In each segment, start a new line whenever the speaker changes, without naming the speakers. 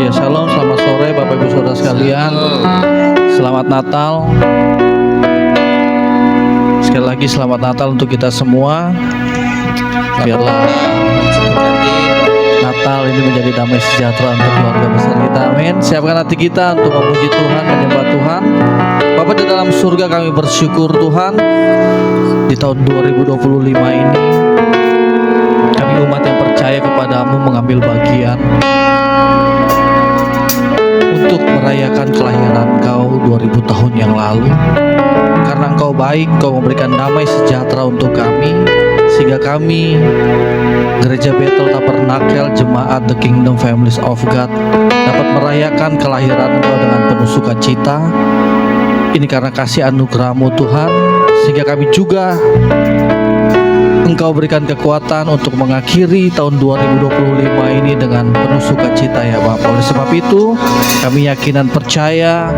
Ya, shalom, selamat sore Bapak Ibu Saudara sekalian. Selamat Natal. Sekali lagi selamat Natal untuk kita semua. Biarlah Natal ini menjadi damai sejahtera untuk keluarga besar kita. Amin. Siapkan hati kita untuk memuji Tuhan, menyembah Tuhan. Bapa di dalam surga, kami bersyukur Tuhan, di tahun 2025 ini kami umat yang percaya kepadamu mengambil bagian untuk merayakan kelahiran Engkau 2000 tahun yang lalu. Karena Engkau baik, Engkau memberikan damai sejahtera untuk kami, sehingga kami, Gereja Bethel Tabernakel Jemaat The Kingdom Families of God, dapat merayakan kelahiran Engkau dengan penuh sukacita. Ini karena kasih anugerah-Mu Tuhan, sehingga kami juga Engkau berikan kekuatan untuk mengakhiri tahun 2025 ini dengan penuh sukacita ya Bapak. Oleh sebab itu kami yakin dan percaya,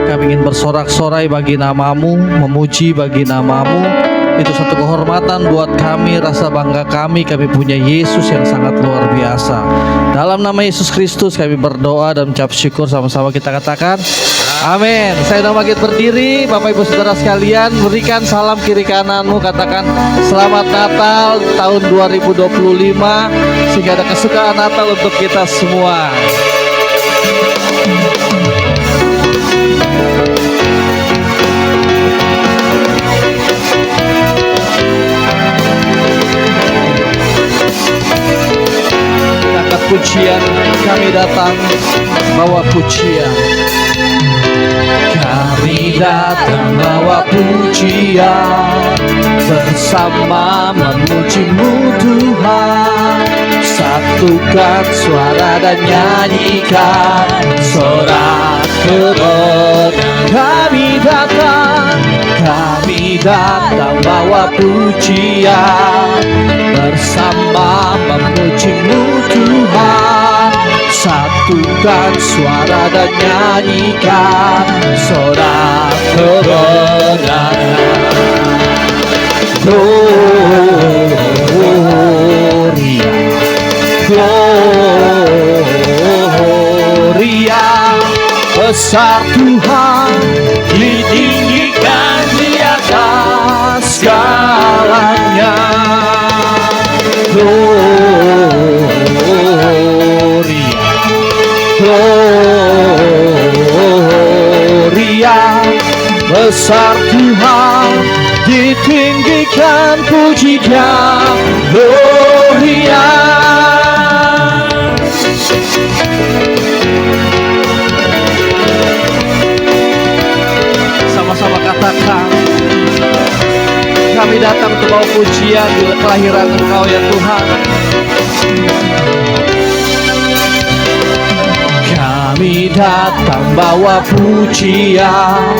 kami ingin bersorak-sorai bagi nama-Mu, memuji bagi nama-Mu. Itu satu kehormatan buat kami, rasa bangga kami punya Yesus yang sangat luar biasa. Dalam nama Yesus Kristus kami berdoa dan mengucap syukur, sama-sama kita katakan amin. Saya udah makin berdiri. Bapak Ibu Saudara sekalian, berikan salam kiri kananmu, katakan selamat Natal tahun 2025, sehingga ada kesukaan Natal untuk kita semua. Pujian, kami datang bawa pujian. Kami datang bawa pujian, bersama memuji-Mu Tuhan. Satukan suara dan nyanyikan sorak kemenangan. Kami datang bawa pujian, bersama memuji-Mu Tuhan. Satukan suara dan nyanyikan sorak kemenangan. Gloria, Gloria, besar Tuhan, ditinggikan di atas segalanya. Gloria, Gloria, besar Tuhan, ditinggikan puji-Nya. Gloria. Sama-sama katakan, kami datang untuk bawa pujian di kelahiran Engkau ya Tuhan. Kami datang bawa pujian,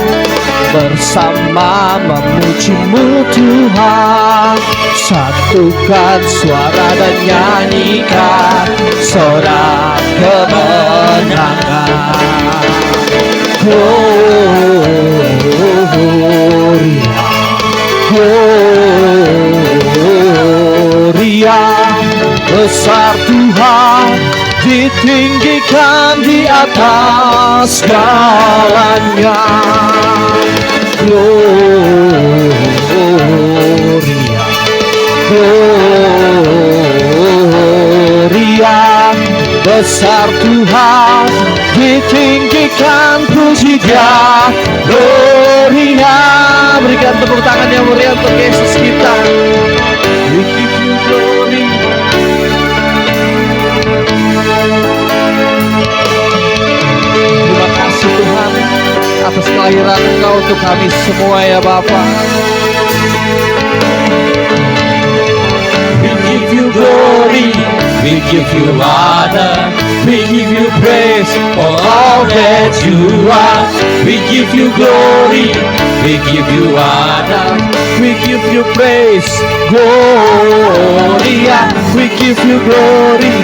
bersama memuji-Mu Tuhan. Satukan suara dan nyanyikan sorak kemenangan. Gloria, Gloria, besar Tuhan, ditinggikan di atas segalanya. Gloria, Gloria, besar Tuhan, ditinggikan puji-Nya. Gloria, berikan tepuk tangan yang meriah untuk Yesus kita. We give you glory. Terima kasih Tuhan atas kelahiran Engkau untuk kami semua ya Bapa. We give you glory, we give you honor, we give you praise for all that you are. We give you glory, we give you honor, we give you praise. Gloria, we give you glory,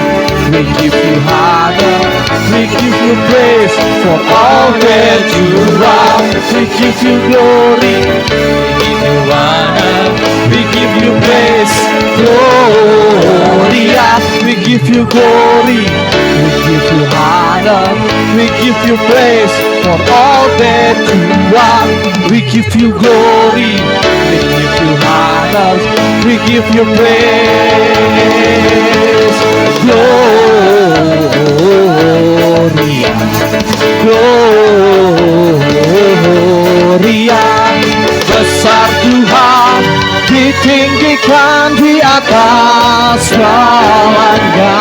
we give you honor, we give you praise for all that you are. We give you glory, we give you honor, we give you praise. Gloria, we give you glory, we give you honor. honor. We give you praise for all that you are. We give you glory. We give you honor. We give you praise. Gloria, Gloria. Besar Tuhan, ditinggikan di atas segalanya.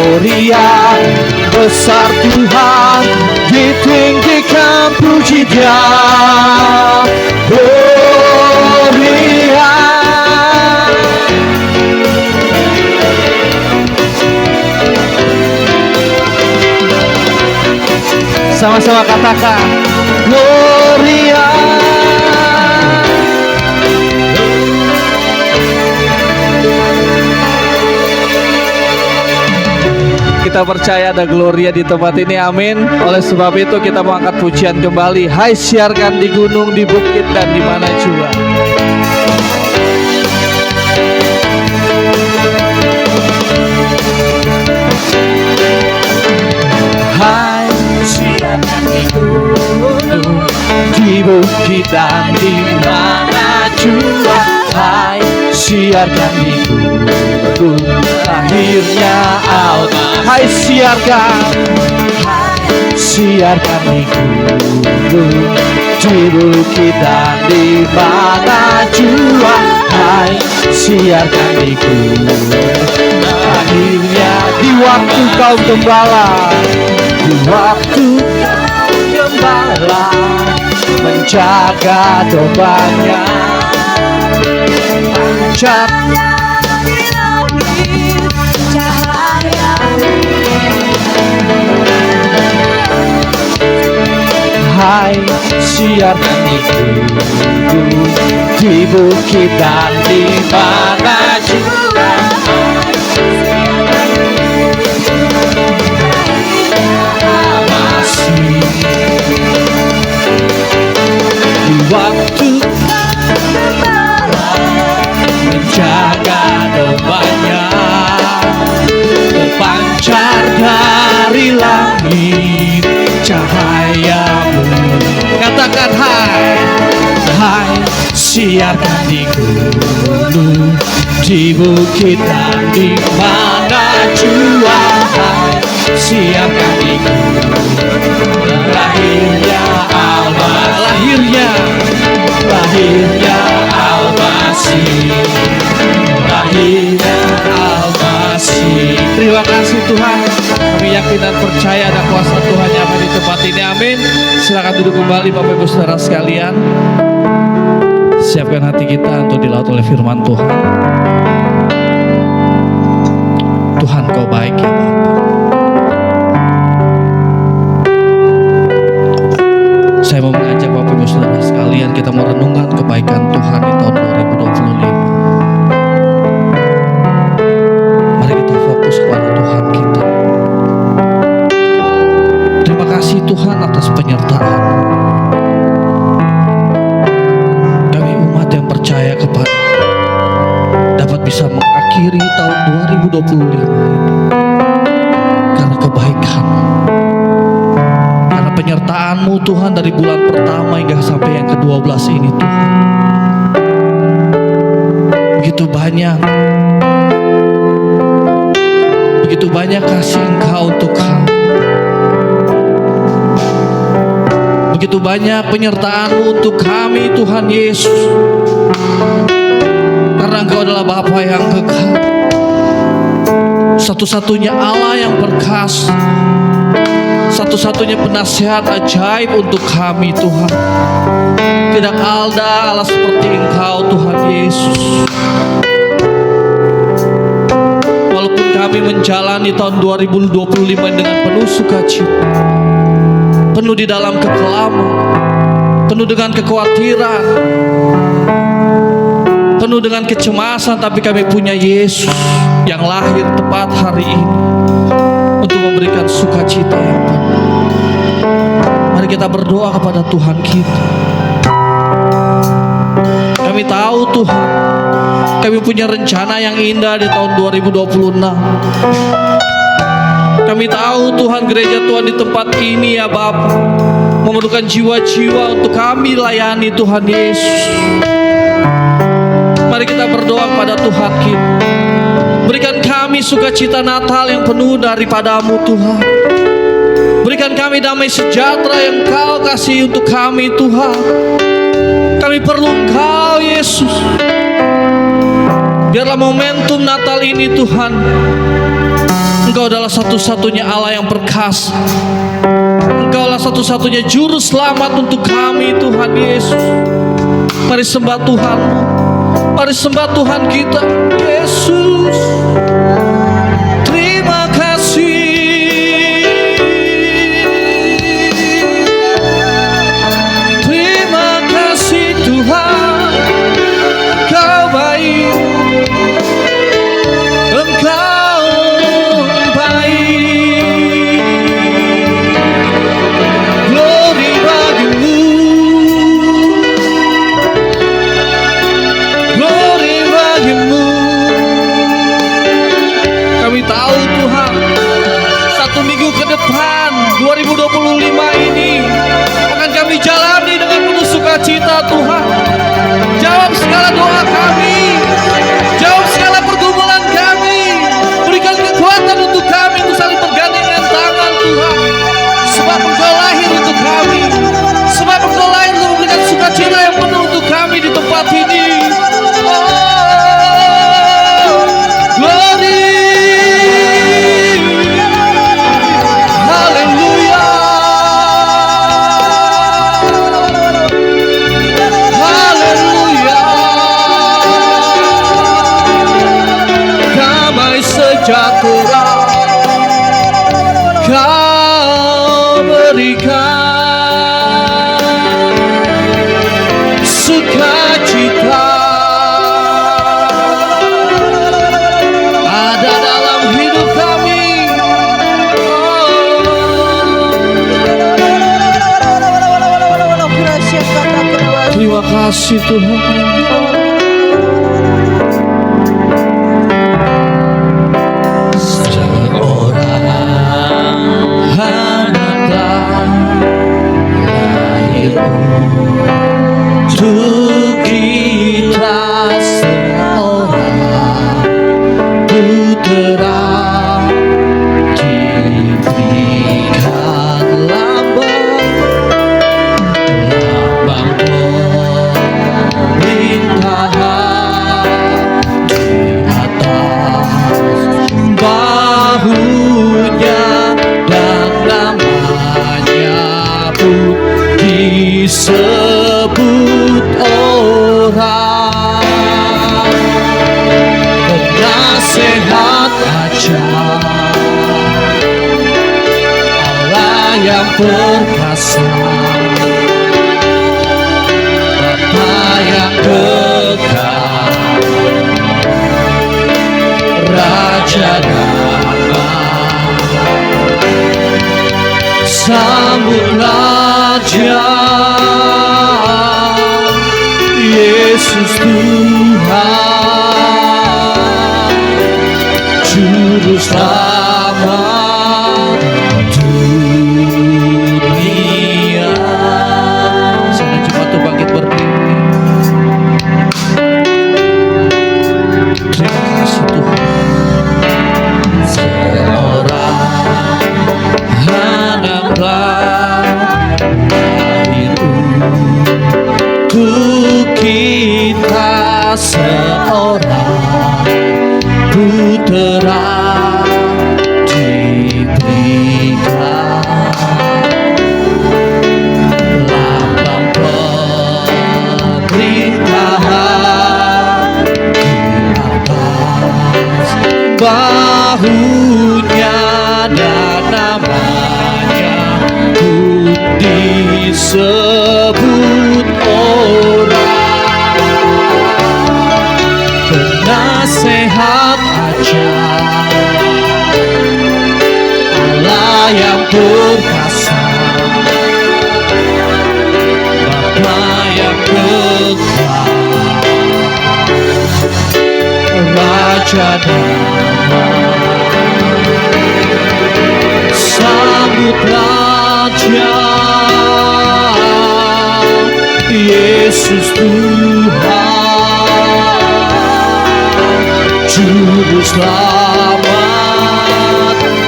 Gloria, besar Tuhan, ditinggikan puji Dia. Gloria. Sama-sama katakan Gloria. Kita percaya ada Gloria di tempat ini, amin. Oleh sebab itu kita mengangkat pujian kembali. Hai, siarkan di gunung, di bukit, dan di mana jua. Hai, siarkan di gunung, di bukit, dan di mana jua. Hai, siarkan di gunung, lahirnya Allah. Hai, siarkan, siarkan di gunung, di bukit, dan di mana jua. Hai, siarkan di gunung, lahirnya di waktu kau gembala. Di waktu kau gembala menjaga dombanya, pancar hai, siarkan di gunung, di bukit, dan di mana jua. Di waktu menjaga dombanya, terpancar dari langit cahayamu. Katakan hai, hai, siarkan di gunung, di bukit, dan di mana jua. Hai, siarkan di gunung, lahirnya Allah, lahirnya Al-Masih, lahirnya Al-Masih. Terima kasih Tuhan, kami yakin dan percaya ada kuasa Tuhan yang ada di tempat ini, amin. Silakan duduk kembali Bapak Ibu Saudara sekalian. Siapkan hati kita untuk dilaut oleh firman Tuhan. Tuhan Kau baik ya Bapak. Saya mau mengajak Bapak Ibu Saudara sekalian, kita merenungkan kebaikan Tuhan di tahun 2025. Mari kita fokus kepada Tuhan kita. Terima kasih Tuhan atas penyertaan. Kami umat yang percaya kepada dapat bisa mengakhiri tahun 2025 karena kebaikan, penyertaan-Mu Tuhan dari bulan pertama hingga sampai yang ke-12 ini Tuhan. Begitu banyak kasih Engkau untuk kami. Begitu banyak penyertaan-Mu untuk kami Tuhan Yesus. Karena Engkau adalah Bapa yang kekal, satu-satunya Allah yang perkasa, satu-satunya penasihat ajaib untuk kami Tuhan. Tidak ada Allah seperti Engkau Tuhan Yesus. Walaupun kami menjalani tahun 2025 dengan penuh sukacita, penuh di dalam kekelaman, penuh dengan kekhawatiran, penuh dengan kecemasan, tapi kami punya Yesus yang lahir tepat hari ini untuk memberikan sukacita yang penuh. Mari kita berdoa kepada Tuhan kita. Kami Kami tahu Tuhan, kami punya rencana yang indah di tahun 2026. Kami tahu Tuhan, gereja Tuhan di tempat ini ya Bapa memerlukan jiwa-jiwa untuk kami layani Tuhan Yesus. Mari kita berdoa pada Tuhan kita. Berikan kami sukacita Natal yang penuh daripadamu Tuhan. Berikan kami damai sejahtera yang Kau kasih untuk kami Tuhan. Kami perlu Engkau Yesus. Biarlah momentum Natal ini Tuhan, Engkau adalah satu-satunya Allah yang perkasa. Engkau adalah satu-satunya juru selamat untuk kami Tuhan Yesus. Mari sembah Tuhan. Mari sembah Tuhan kita Yesus. Terima kasih. Terima kasih Tuhan. Kau baik. Engkau baik. Glory bagimu. Glory bagimu. Kami tahu Tuhan, 1 minggu ke depan 2025 ini akan kami jalani dengan penuh sukacita Tuhan. Jawab segala doa kami, jawab segala pergumulan kami. Berikan kekuatan untuk kami untuk saling bergandengan tangan Tuhan. Sebab Engkau lahir untuk kami, sebab Engkau lahir untuk memberikan sukacita yang penuh untuk kami di tempat ini. Glory. Haleluya. Haleluya. Damai sejahtera Kau berikan, sukacita ada dalam hidup kami. Terima kasih Tuhan. Seorang anak lahir untuk kita, seorang putera diberikan lambang pemerintahan di atas bahunya, dan namanya pun disebut orang penasehat ajaib, Allah yang perkasa, Bapa yang kekal, Raja damai. Sambutlah Dia, Yesus Tuhan, Juru Selamat dunia. Sana jemaat tuh bangkit berdiri. Terima kasih Tuhan. Seorang anak lahir untuk kita, seorang putera diberikan lambang pemerintahan di atas bahunya, dan namanya pun disebut orang penasehat ajaib, Allah yang perkasa, Bapa yang kekal, Raja damai. Sambut Raja Yesus Tuhan, Juru Selamat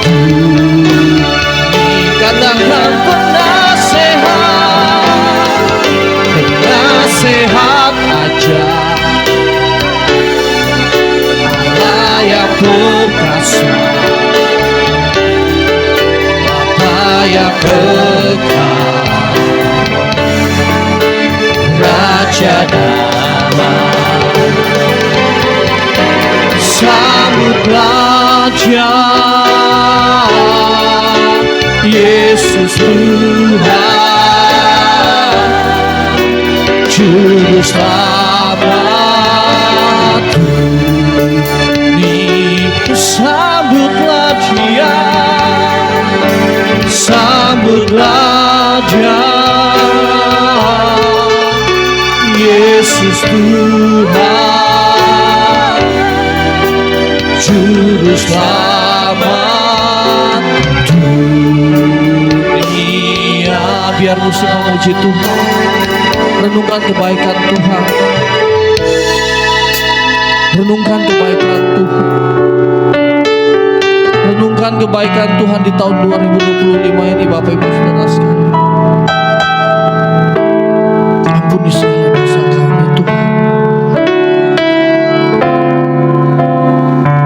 dunia. Katakan penasehat aja, Allah yang perkasa, Bapa yang kekal, Raja damai. Sambut Raja Yesus Tuhan, Juru Selamat dunia. Sambutlah Dia, sambutlah Dia, Yesus Tuhan, Juru Selamat dunia. Biar musik memuji Tuhan, renungkan kebaikan Tuhan, renungkan kebaikan Tuhan, renungkan kebaikan Tuhan di tahun 2025 ini. Bapak Ibu Saudara sekalian, ampuni segala dosa kami Tuhan,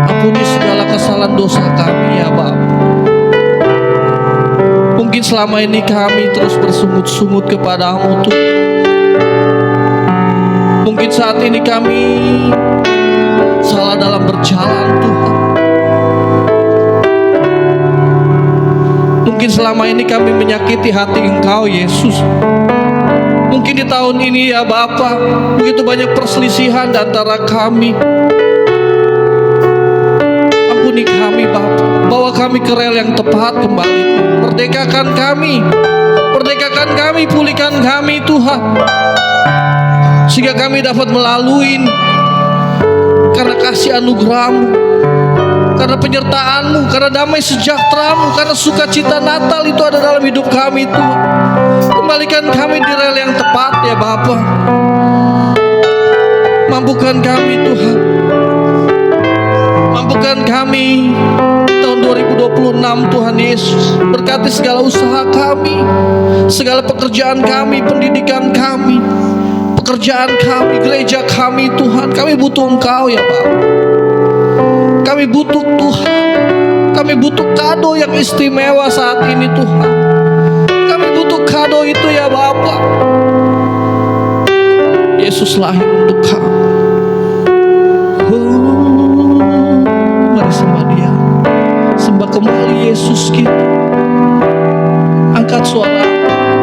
ampuni segala kesalahan dosa kami ya Bapa. Mungkin selama ini kami terus bersungut-sungut kepadamu Tuhan. Mungkin saat ini kami salah dalam berjalan Tuhan. Mungkin selama ini kami menyakiti hati Engkau Yesus. Mungkin di tahun ini ya Bapa, begitu banyak perselisihan di antara kami. Ampuni kami Bapa, bawa kami ke rel yang tepat kembali. Merdekakan kami, merdekakan kami, pulihkan kami Tuhan, sehingga kami dapat melalui karena kasih anugerah-Mu, karena penyertaan-Mu, karena damai sejahtera-Mu, karena sukacita Natal itu ada dalam hidup kami Tuhan. Kembalikan kami di rel yang tepat ya Bapa. Mampukan kami Tuhan, mampukan kami di tahun 2026 Tuhan Yesus. Berkati segala usaha kami, segala pekerjaan kami, pendidikan kami, pekerjaan kami, gereja kami Tuhan. Kami butuh Engkau ya Bapa. Kami butuh Tuhan, kami butuh kado yang istimewa saat ini Tuhan. Kami butuh kado itu ya Bapa. Yesus lahir untuk kami. Mari sembah Dia, sembah kembali Yesus kita. Angkat suara,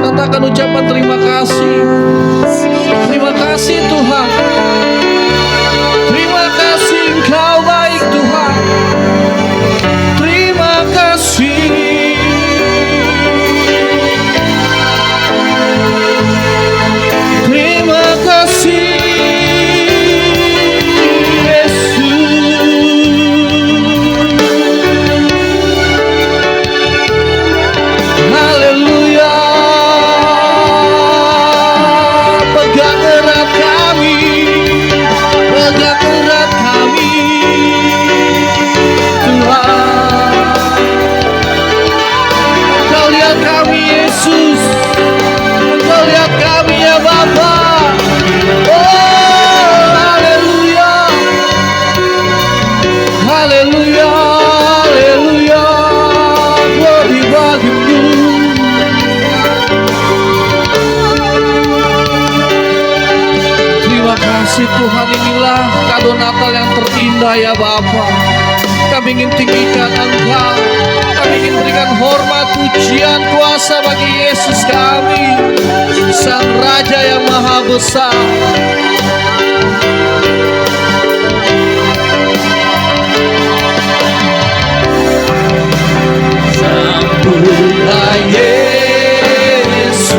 katakan ucapan terima kasih. Terima kasih Tuhan, terima kasih Engkau baik Tuhan. Terima kasih, terima kasih Tuhan. Inilah kado Natal yang terindah ya Bapa. Kami ingin tinggikan Engkau, kami ingin berikan hormat, pujian, kuasa bagi Yesus kami, Sang Raja yang Maha Besar. Sambutlah Yesus,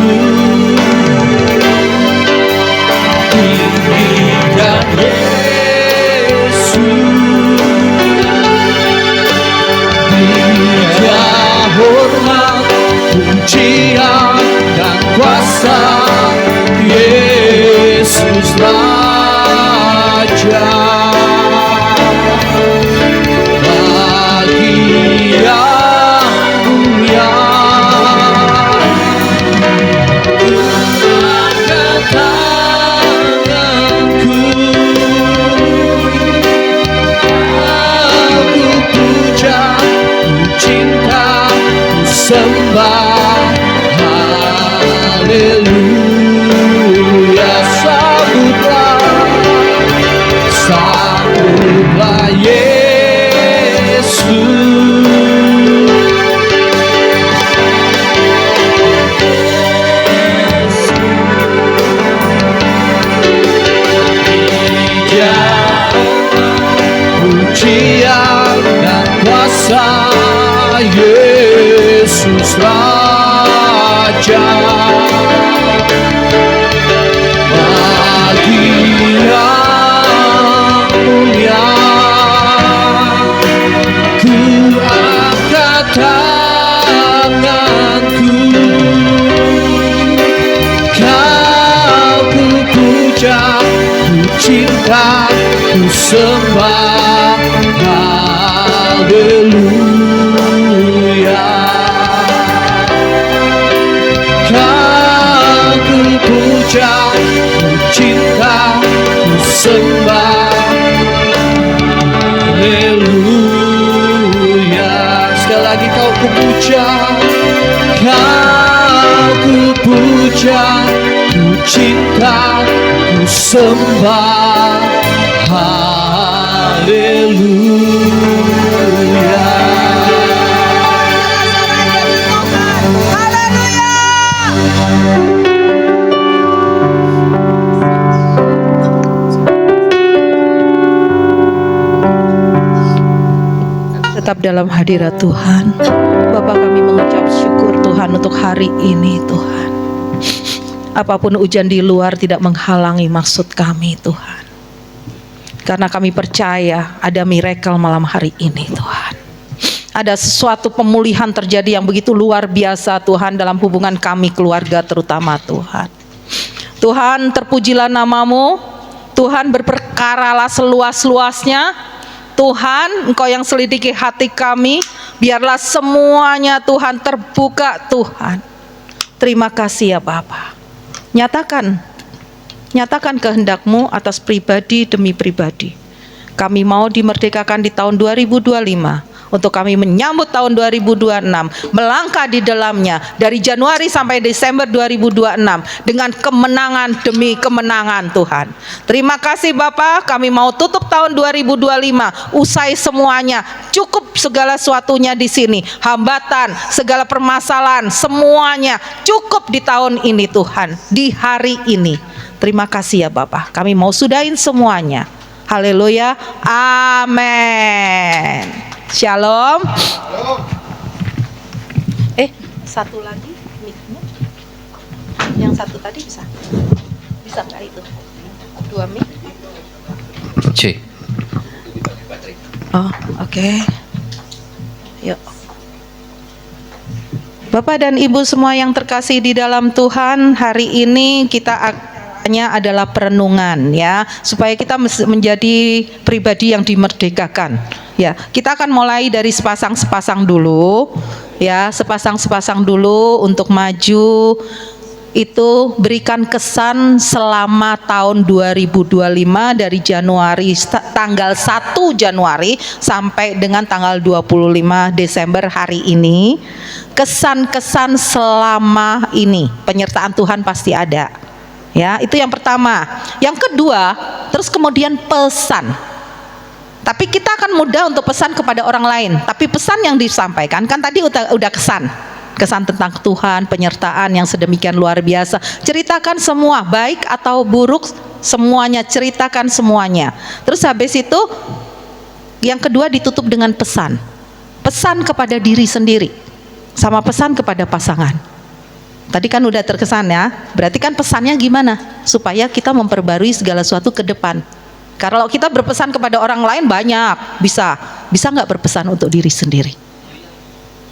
tinggikan Yesus, pujian dan kuasa Yesus Raja. Sembah, haleluya, sambutlah Yesus. Pujian dan kuasa Yesus Raja. Bagian mulia ku angkat tanganku, kau ku puja, ku cinta, ku sembah, haleluya. Kau ku puja, ku cinta, ku sembah, haleluya. Sekali lagi kau ku puja, kau ku puja, ku cinta, ku sembah, haleluya.
Tetap dalam hadirat Tuhan, Bapa, kami mengucap syukur Tuhan untuk hari ini Tuhan. Apapun hujan di luar tidak menghalangi maksud kami Tuhan, karena kami percaya ada miracle malam hari ini Tuhan. Ada sesuatu pemulihan terjadi yang begitu luar biasa Tuhan dalam hubungan kami keluarga terutama Tuhan. Tuhan, terpujilah namamu Tuhan, berperkaralah seluas-luasnya Tuhan. Engkau yang selidiki hati kami, biarlah semuanya Tuhan terbuka Tuhan. Terima kasih ya Bapa. Nyatakan kehendak-Mu atas pribadi demi pribadi. Kami mau dimerdekakan di tahun 2025 untuk kami menyambut tahun 2026, melangkah di dalamnya dari Januari sampai Desember 2026 dengan kemenangan demi kemenangan Tuhan. Terima kasih Bapa, kami mau tutup tahun 2025 usai semuanya, cukup segala sesuatunya di sini, hambatan, segala permasalahan, semuanya cukup di tahun ini Tuhan, di hari ini. Terima kasih ya Bapa, kami mau sudahin semuanya. Haleluya, amin. Shalom. Satu lagi mic-nya. Yang satu tadi bisa nggak itu? 2 mic.
C.
Oh, oke. Yuk. Bapak dan Ibu semua yang terkasih di dalam Tuhan, hari ini kita adalah perenungan ya, supaya kita menjadi pribadi yang dimerdekakan. Ya, kita akan mulai dari sepasang dulu ya, sepasang dulu untuk maju. Itu berikan kesan selama tahun 2025 dari Januari, tanggal 1 Januari sampai dengan tanggal 25 Desember hari ini. Kesan-kesan selama ini, penyertaan Tuhan pasti ada. Ya, itu yang pertama. Yang kedua, terus kemudian pesan. Tapi kita akan mudah untuk pesan kepada orang lain. Tapi pesan yang disampaikan kan tadi udah kesan tentang Tuhan, penyertaan yang sedemikian luar biasa. Ceritakan semua, baik atau buruk, semuanya ceritakan semuanya. Terus habis itu yang kedua ditutup dengan pesan. Pesan kepada diri sendiri sama pesan kepada pasangan. Tadi kan udah terkesan ya. Berarti kan pesannya gimana? Supaya kita memperbarui segala sesuatu ke depan. Kalau kita berpesan kepada orang lain banyak, bisa nggak berpesan untuk diri sendiri?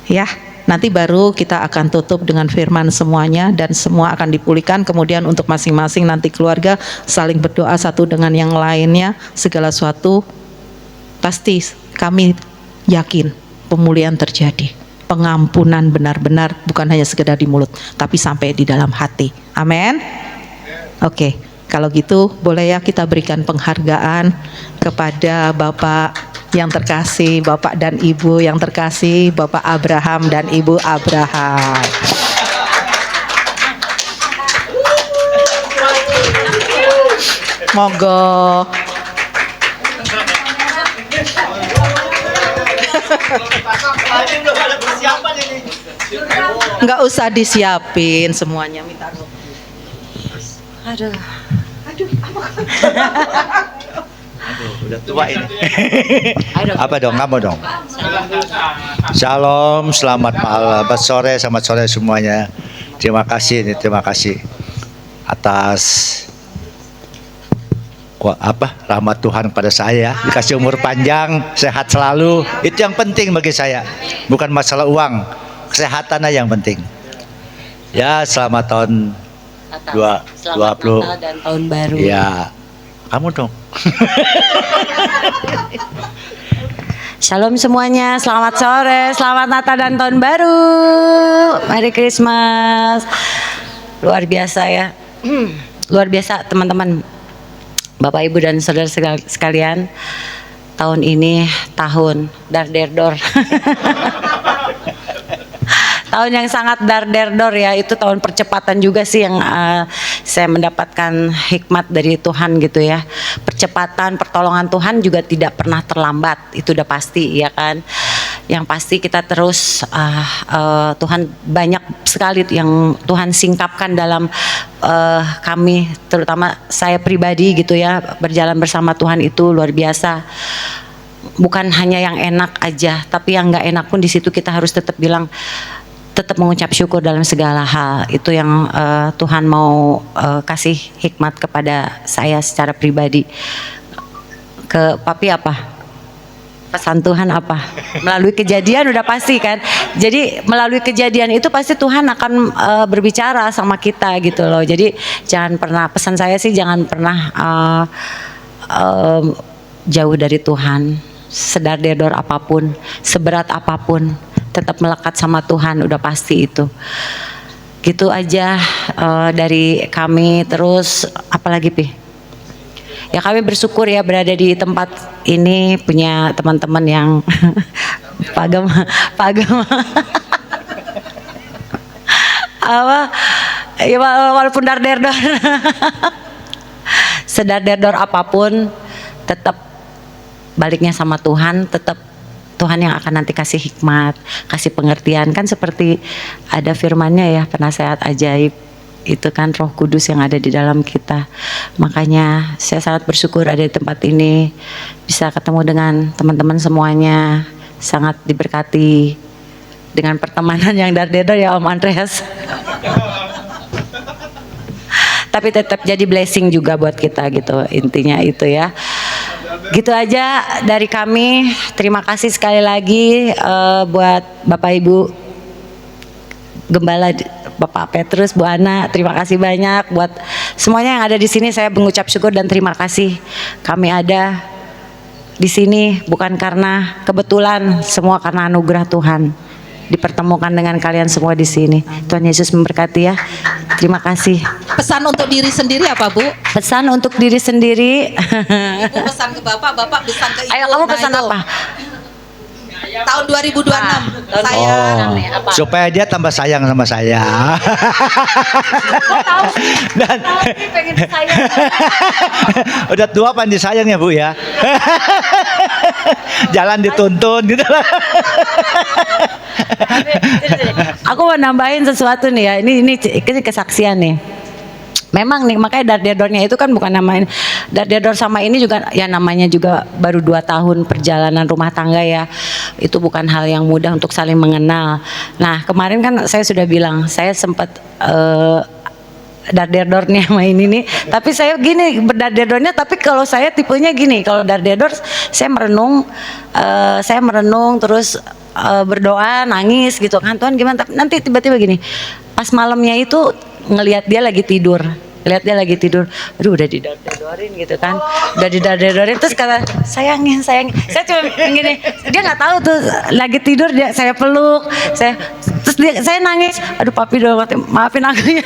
Ya, Nanti baru kita akan tutup dengan firman semuanya dan semua akan dipulihkan. Kemudian untuk masing-masing nanti keluarga saling berdoa satu dengan yang lainnya. Segala sesuatu pasti kami yakin pemulihan terjadi. Pengampunan benar-benar bukan hanya sekedar di mulut, tapi sampai di dalam hati. Amin. Oke, kalau gitu boleh ya kita berikan penghargaan kepada Bapak yang terkasih, Bapak dan Ibu yang terkasih, Bapak Abraham dan Ibu Abraham. Monggo. Nggak usah disiapin semuanya, minta roh.
Aduh,
udah tua ini. Apa dong, kamu dong. Shalom, selamat malam, selamat sore semuanya. Terima kasih atas rahmat Tuhan kepada saya, dikasih umur panjang, sehat selalu. Itu yang penting bagi saya, bukan masalah uang, kesehatan aja yang penting. Ya, selamat tahun 20
Natal dan tahun baru.
Ya, kamu dong.
Shalom semuanya, selamat sore, selamat Natal dan tahun baru. Merry Christmas. Luar biasa ya. Luar biasa teman-teman. Bapak Ibu dan saudara sekalian, tahun ini tahun dar-der-dor. Tahun yang sangat dar-der-dor ya, itu tahun percepatan juga sih yang saya mendapatkan hikmat dari Tuhan gitu ya. Percepatan, pertolongan Tuhan juga tidak pernah terlambat, itu udah pasti ya kan. Yang pasti kita terus Tuhan banyak sekali yang Tuhan singkapkan dalam kami, terutama saya pribadi gitu ya, berjalan bersama Tuhan itu luar biasa. Bukan hanya yang enak aja, tapi yang nggak enak pun di situ kita harus tetap mengucap syukur dalam segala hal. Itu yang Tuhan mau kasih hikmat kepada saya secara pribadi. Ke Papi apa? Pesan Tuhan apa? Melalui kejadian udah pasti kan. Jadi melalui kejadian itu pasti Tuhan akan berbicara sama kita gitu loh. Jadi jangan pernah, pesan saya sih jangan pernah jauh dari Tuhan. Sedar-dedor apapun, seberat apapun, tetap melekat sama Tuhan, udah pasti itu. Gitu aja dari kami. Terus apalagi Pi? Ya kami bersyukur ya berada di tempat ini, punya teman-teman yang pagam apa ya, walaupun dar-der-dor sedar-der-dor apapun tetap baliknya sama Tuhan, tetap Tuhan yang akan nanti kasih hikmat, kasih pengertian. Kan seperti ada firman-Nya ya, penasehat ajaib. Itu kan Roh Kudus yang ada di dalam kita. Makanya saya sangat bersyukur ada di tempat ini, bisa ketemu dengan teman-teman semuanya, sangat diberkati dengan pertemanan yang dar-der ya Om Andreas. Tapi tetap jadi blessing juga buat kita gitu, intinya itu ya. Gitu aja dari kami. Terima kasih sekali lagi buat Bapak Ibu Gembala, Bapak Petrus, Bu Ana, terima kasih banyak buat semuanya yang ada di sini. Saya mengucap syukur dan terima kasih. Kami ada di sini bukan karena kebetulan, semua karena anugerah Tuhan. Dipertemukan dengan kalian semua di sini. Tuhan Yesus memberkati ya. Terima kasih.
Pesan untuk diri sendiri apa Bu?
Pesan untuk diri sendiri.
Ibu pesan ke Bapak, Bapak pesan ke Ibu.
Ayo kamu pesan
Nah, itu.
apa?
Tahun 2026 saya
Supaya dia tambah sayang sama saya. Dan
pengen sayang.
udah tua pandai sayang ya Bu ya. Jalan dituntun gitu.
Aku mau nambahin sesuatu nih ya. Ini kesaksian nih. Memang nih, makanya dar-dedornya itu kan bukan namain dar-dedor sama ini juga ya, namanya juga baru 2 tahun perjalanan rumah tangga ya. Itu bukan hal yang mudah untuk saling mengenal. Nah kemarin kan saya sudah bilang saya sempat dar-dedornya sama ini nih. Tapi saya gini berdar-dedornya, tapi kalau saya tipenya gini, kalau dar-dedor saya merenung terus berdoa, nangis gitu kan, Tuhan gimana, tapi nanti tiba-tiba gini, pas malamnya itu ngelihat dia lagi tidur, aduh udah didodorin gitu kan, udah didodorin, terus kata sayangin, saya cuma gini, dia nggak tahu tuh lagi tidur, dia saya peluk, terus saya nangis, aduh papi udah mati, maafin aku ya.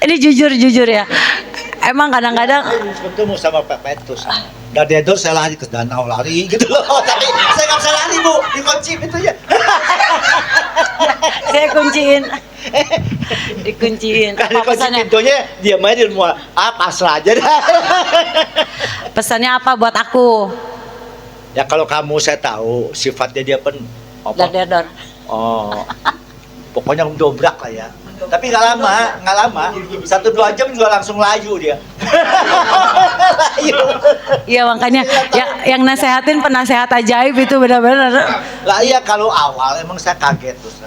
Ini jujur ya, emang kadang-kadang
Ketemu sama Pak Petrus. Dan dia itu saya lari ke danau lari gitu loh. Tapi saya nggak bisa lari Bu, dikunci pintunya.
saya dikunciin.
Kalau
Apa
dikunci
pesannya?
pintunya dia main di rumah. Pasrah aja dah.
Pesannya apa buat aku?
Ya kalau kamu saya tahu sifatnya dia apa?
Dar.
Oh, pokoknya dobrak lah ya. Tapi nggak lama, 1-2 jam juga langsung layu dia. Layu.
Iya makanya yang nasehatin penasehat ajaib itu benar-benar.
Lah iya kalau awal emang saya kaget terus.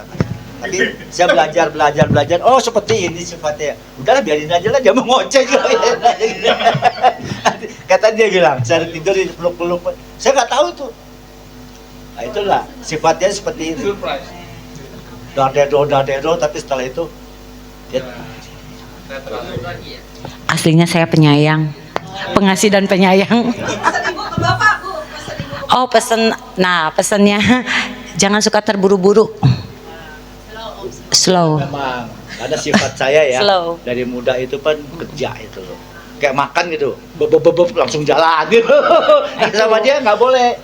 Tapi saya belajar. Oh seperti ini sifatnya. Udahlah biarin aja lah, dia mau ngoceh juga. Kata dia bilang, saya tidur di peluk-peluk. Saya nggak tahu tuh. Nah itulah sifatnya seperti ini. Dadedo, tapi setelah itu dia
Aslinya saya penyayang, pengasih dan penyayang. Oh pesennya jangan suka terburu-buru. Slow.
memang ada sifat saya ya.
Slow.
Dari muda itu kan kerja itu loh. Kayak makan gitu, beb langsung jalan gitu. Sama dia nggak boleh.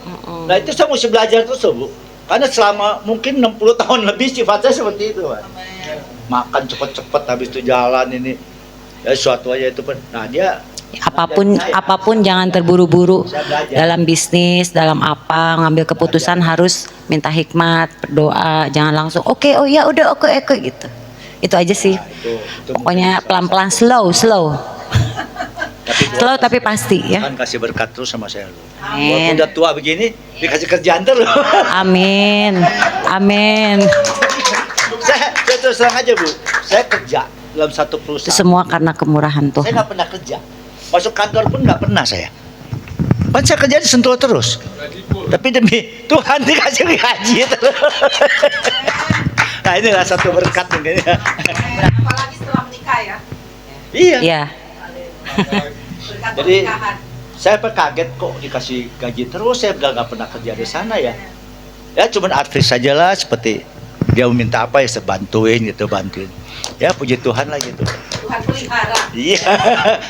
Nah itu saya mesti belajar terus Bu. Karena selama mungkin 60 tahun lebih sifat saya seperti itu kan. Makan cepet-cepet habis itu jalan ini. Ya suatu aja itu kan. Nah dia
Apapun jangan terburu-buru
Saya belajar.
dalam bisnis, dalam apa, ngambil keputusan harus minta hikmat, berdoa, jangan langsung oke, oh ya udah oke gitu. Itu aja sih.
itu
Pokoknya pelan-pelan, slow. Slow tapi pasti ya.
Tuhan kasih berkat terus sama saya loh.
Amin.
Walaupun udah tua begini, dikasih kerjaan terus.
Amin.
saya terus terang aja Bu, saya kerja dalam satu
Itu
perusahaan.
semua karena kemurahan
Saya
Tuhan.
nggak pernah kerja, masuk kantor pun nggak pernah saya. Kan saya kerja di Sentul terus, tapi demi Tuhan dikasih gaji terus. Nah inilah satu berkat mungkin ya.
Apalagi setelah menikah ya.
Iya.
Iya.
Jadi saya kaget kok dikasih gaji terus. Saya udah nggak pernah kerja di sana ya. Ya cuman artis saja lah, seperti dia meminta apa ya saya bantuin. Ya puji Tuhan lah gitu.
Tuhan pelihara.
Iya,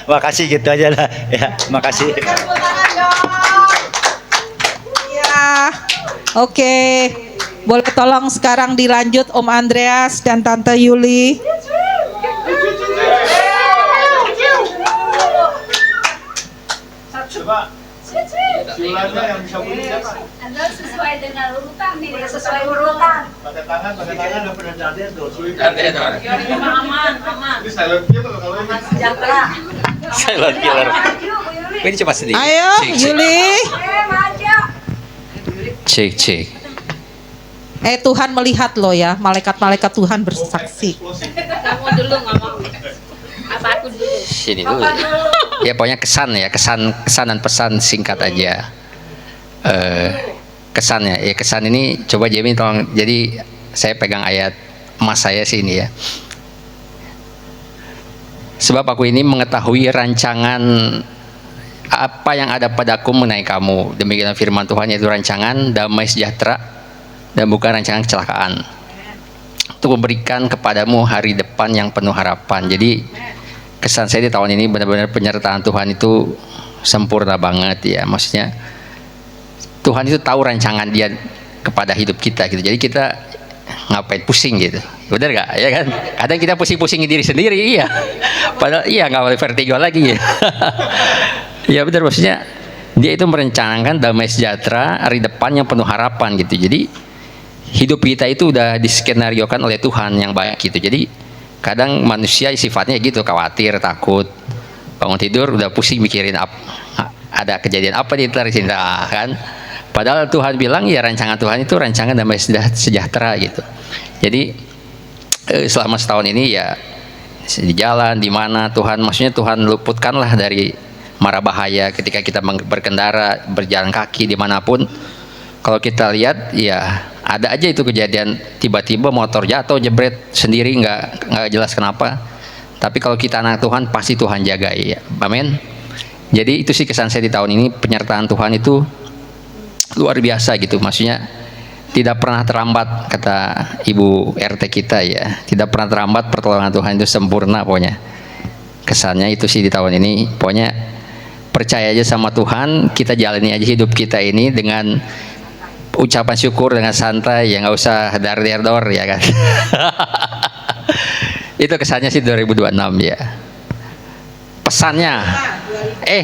makasih gitu aja lah. Ya, makasih.
Ya, oke. Boleh tolong sekarang dilanjut Om Andreas dan Tante Yuli.
Anda sesuai dengan urutan nih, sesuai urutan.
Pakai tangan nggak pernah ada tuh.
Aman. Sejahtera.
Silent killer. Ini coba sedikit.
Ayo, Yuli.
Maju.
Cek.
Tuhan melihat lo ya, malaikat-malaikat Tuhan bersaksi.
Kamu dulu ngomong. Apa aku dulu?
Sini dulu. Ya pokoknya kesan dan pesan singkat aja. Kesannya, ya kesan ini coba Jamie tolong. Jadi saya pegang ayat emas saya sini ya. Sebab aku ini mengetahui rancangan apa yang ada padaku mengenai kamu. Demikian firman Tuhan, yaitu rancangan damai sejahtera dan bukan rancangan kecelakaan, untuk memberikan kepadamu hari depan yang penuh harapan. Jadi kesan saya di tahun ini benar-benar penyertaan Tuhan itu sempurna banget ya. Maksudnya Tuhan itu tahu rancangan Dia kepada hidup kita gitu. Jadi kita ngapain pusing gitu, benar nggak ya kan? Kadang kita pusing-pusingin diri sendiri, iya. Padahal iya nggak boleh vertigo lagi ya. Ya benar, maksudnya Dia itu merencanakan damai sejahtera, hari depan yang penuh harapan gitu. Jadi hidup kita itu udah diskenariokan oleh Tuhan yang baik gitu. Jadi kadang manusia sifatnya gitu, khawatir, takut, bangun tidur udah pusing mikirin ada kejadian apa nih ntar cinta kan. Padahal Tuhan bilang ya rancangan Tuhan itu rancangan damai sejahtera gitu. Jadi selama setahun ini ya di jalan di mana Tuhan, maksudnya Tuhan luputkanlah dari mara bahaya ketika kita berkendara, berjalan kaki dimanapun. Kalau kita lihat ya ada aja itu kejadian tiba-tiba motor jatuh jebret sendiri nggak jelas kenapa. Tapi kalau kita anak Tuhan pasti Tuhan jaga ya. Amin. Jadi itu sih kesan saya di tahun ini, penyertaan Tuhan itu luar biasa gitu. Maksudnya tidak pernah terlambat, kata Ibu RT kita ya. Tidak pernah terlambat, pertolongan Tuhan itu sempurna pokoknya. Kesannya itu sih di tahun ini. Pokoknya percaya aja sama Tuhan, kita jalani aja hidup kita ini dengan ucapan syukur, dengan santai, ya nggak usah dar-der-dor ya kan. Itu kesannya sih 2026 ya. Pesannya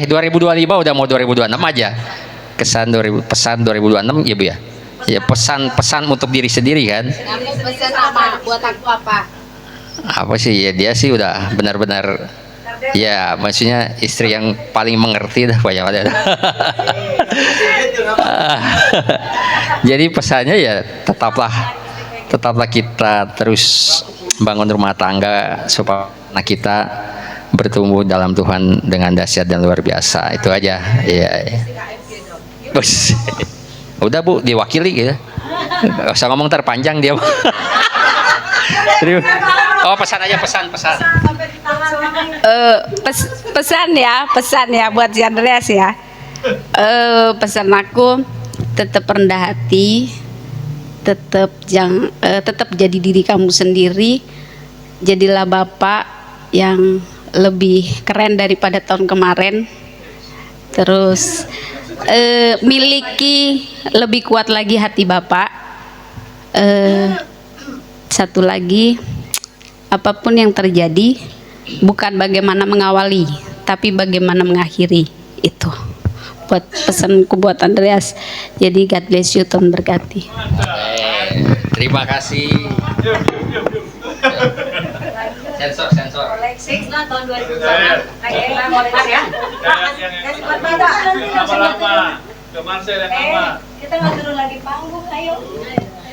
2025 udah mau 2026 aja. Pesan 2026 ya Bu ya. Ya pesan untuk diri sendiri kan.
Kamu pesan apa? Buat aku apa?
Apa sih ya, dia sih udah benar-benar ya, maksudnya istri yang paling mengerti dah pokoknya. Jadi pesannya ya tetaplah kita terus bangun rumah tangga supaya anak kita bertumbuh dalam Tuhan dengan dahsyat dan luar biasa. Itu aja ya. Bos. Udah Bu, diwakili gitu. Gak usah ngomong terpanjang dia. Oh pesan aja, pesan.
Pesan ya buat si Andreas ya. Pesan aku tetap rendah hati, tetap jadi diri kamu sendiri, jadilah bapak yang lebih keren daripada tahun kemarin, terus miliki lebih kuat lagi hati bapak. Satu lagi, apapun yang terjadi bukan bagaimana mengawali tapi bagaimana mengakhiri. Itu buat pesanku buat Andreas. Jadi God bless you, Tuhan berkati.
Terima kasih. Sensor.
Alexis lah tahun 2026. Kayaknya motor ya.
Lama-lama. Ke Marcel yang lama.
Kita nggak turun lagi panggung, ayo.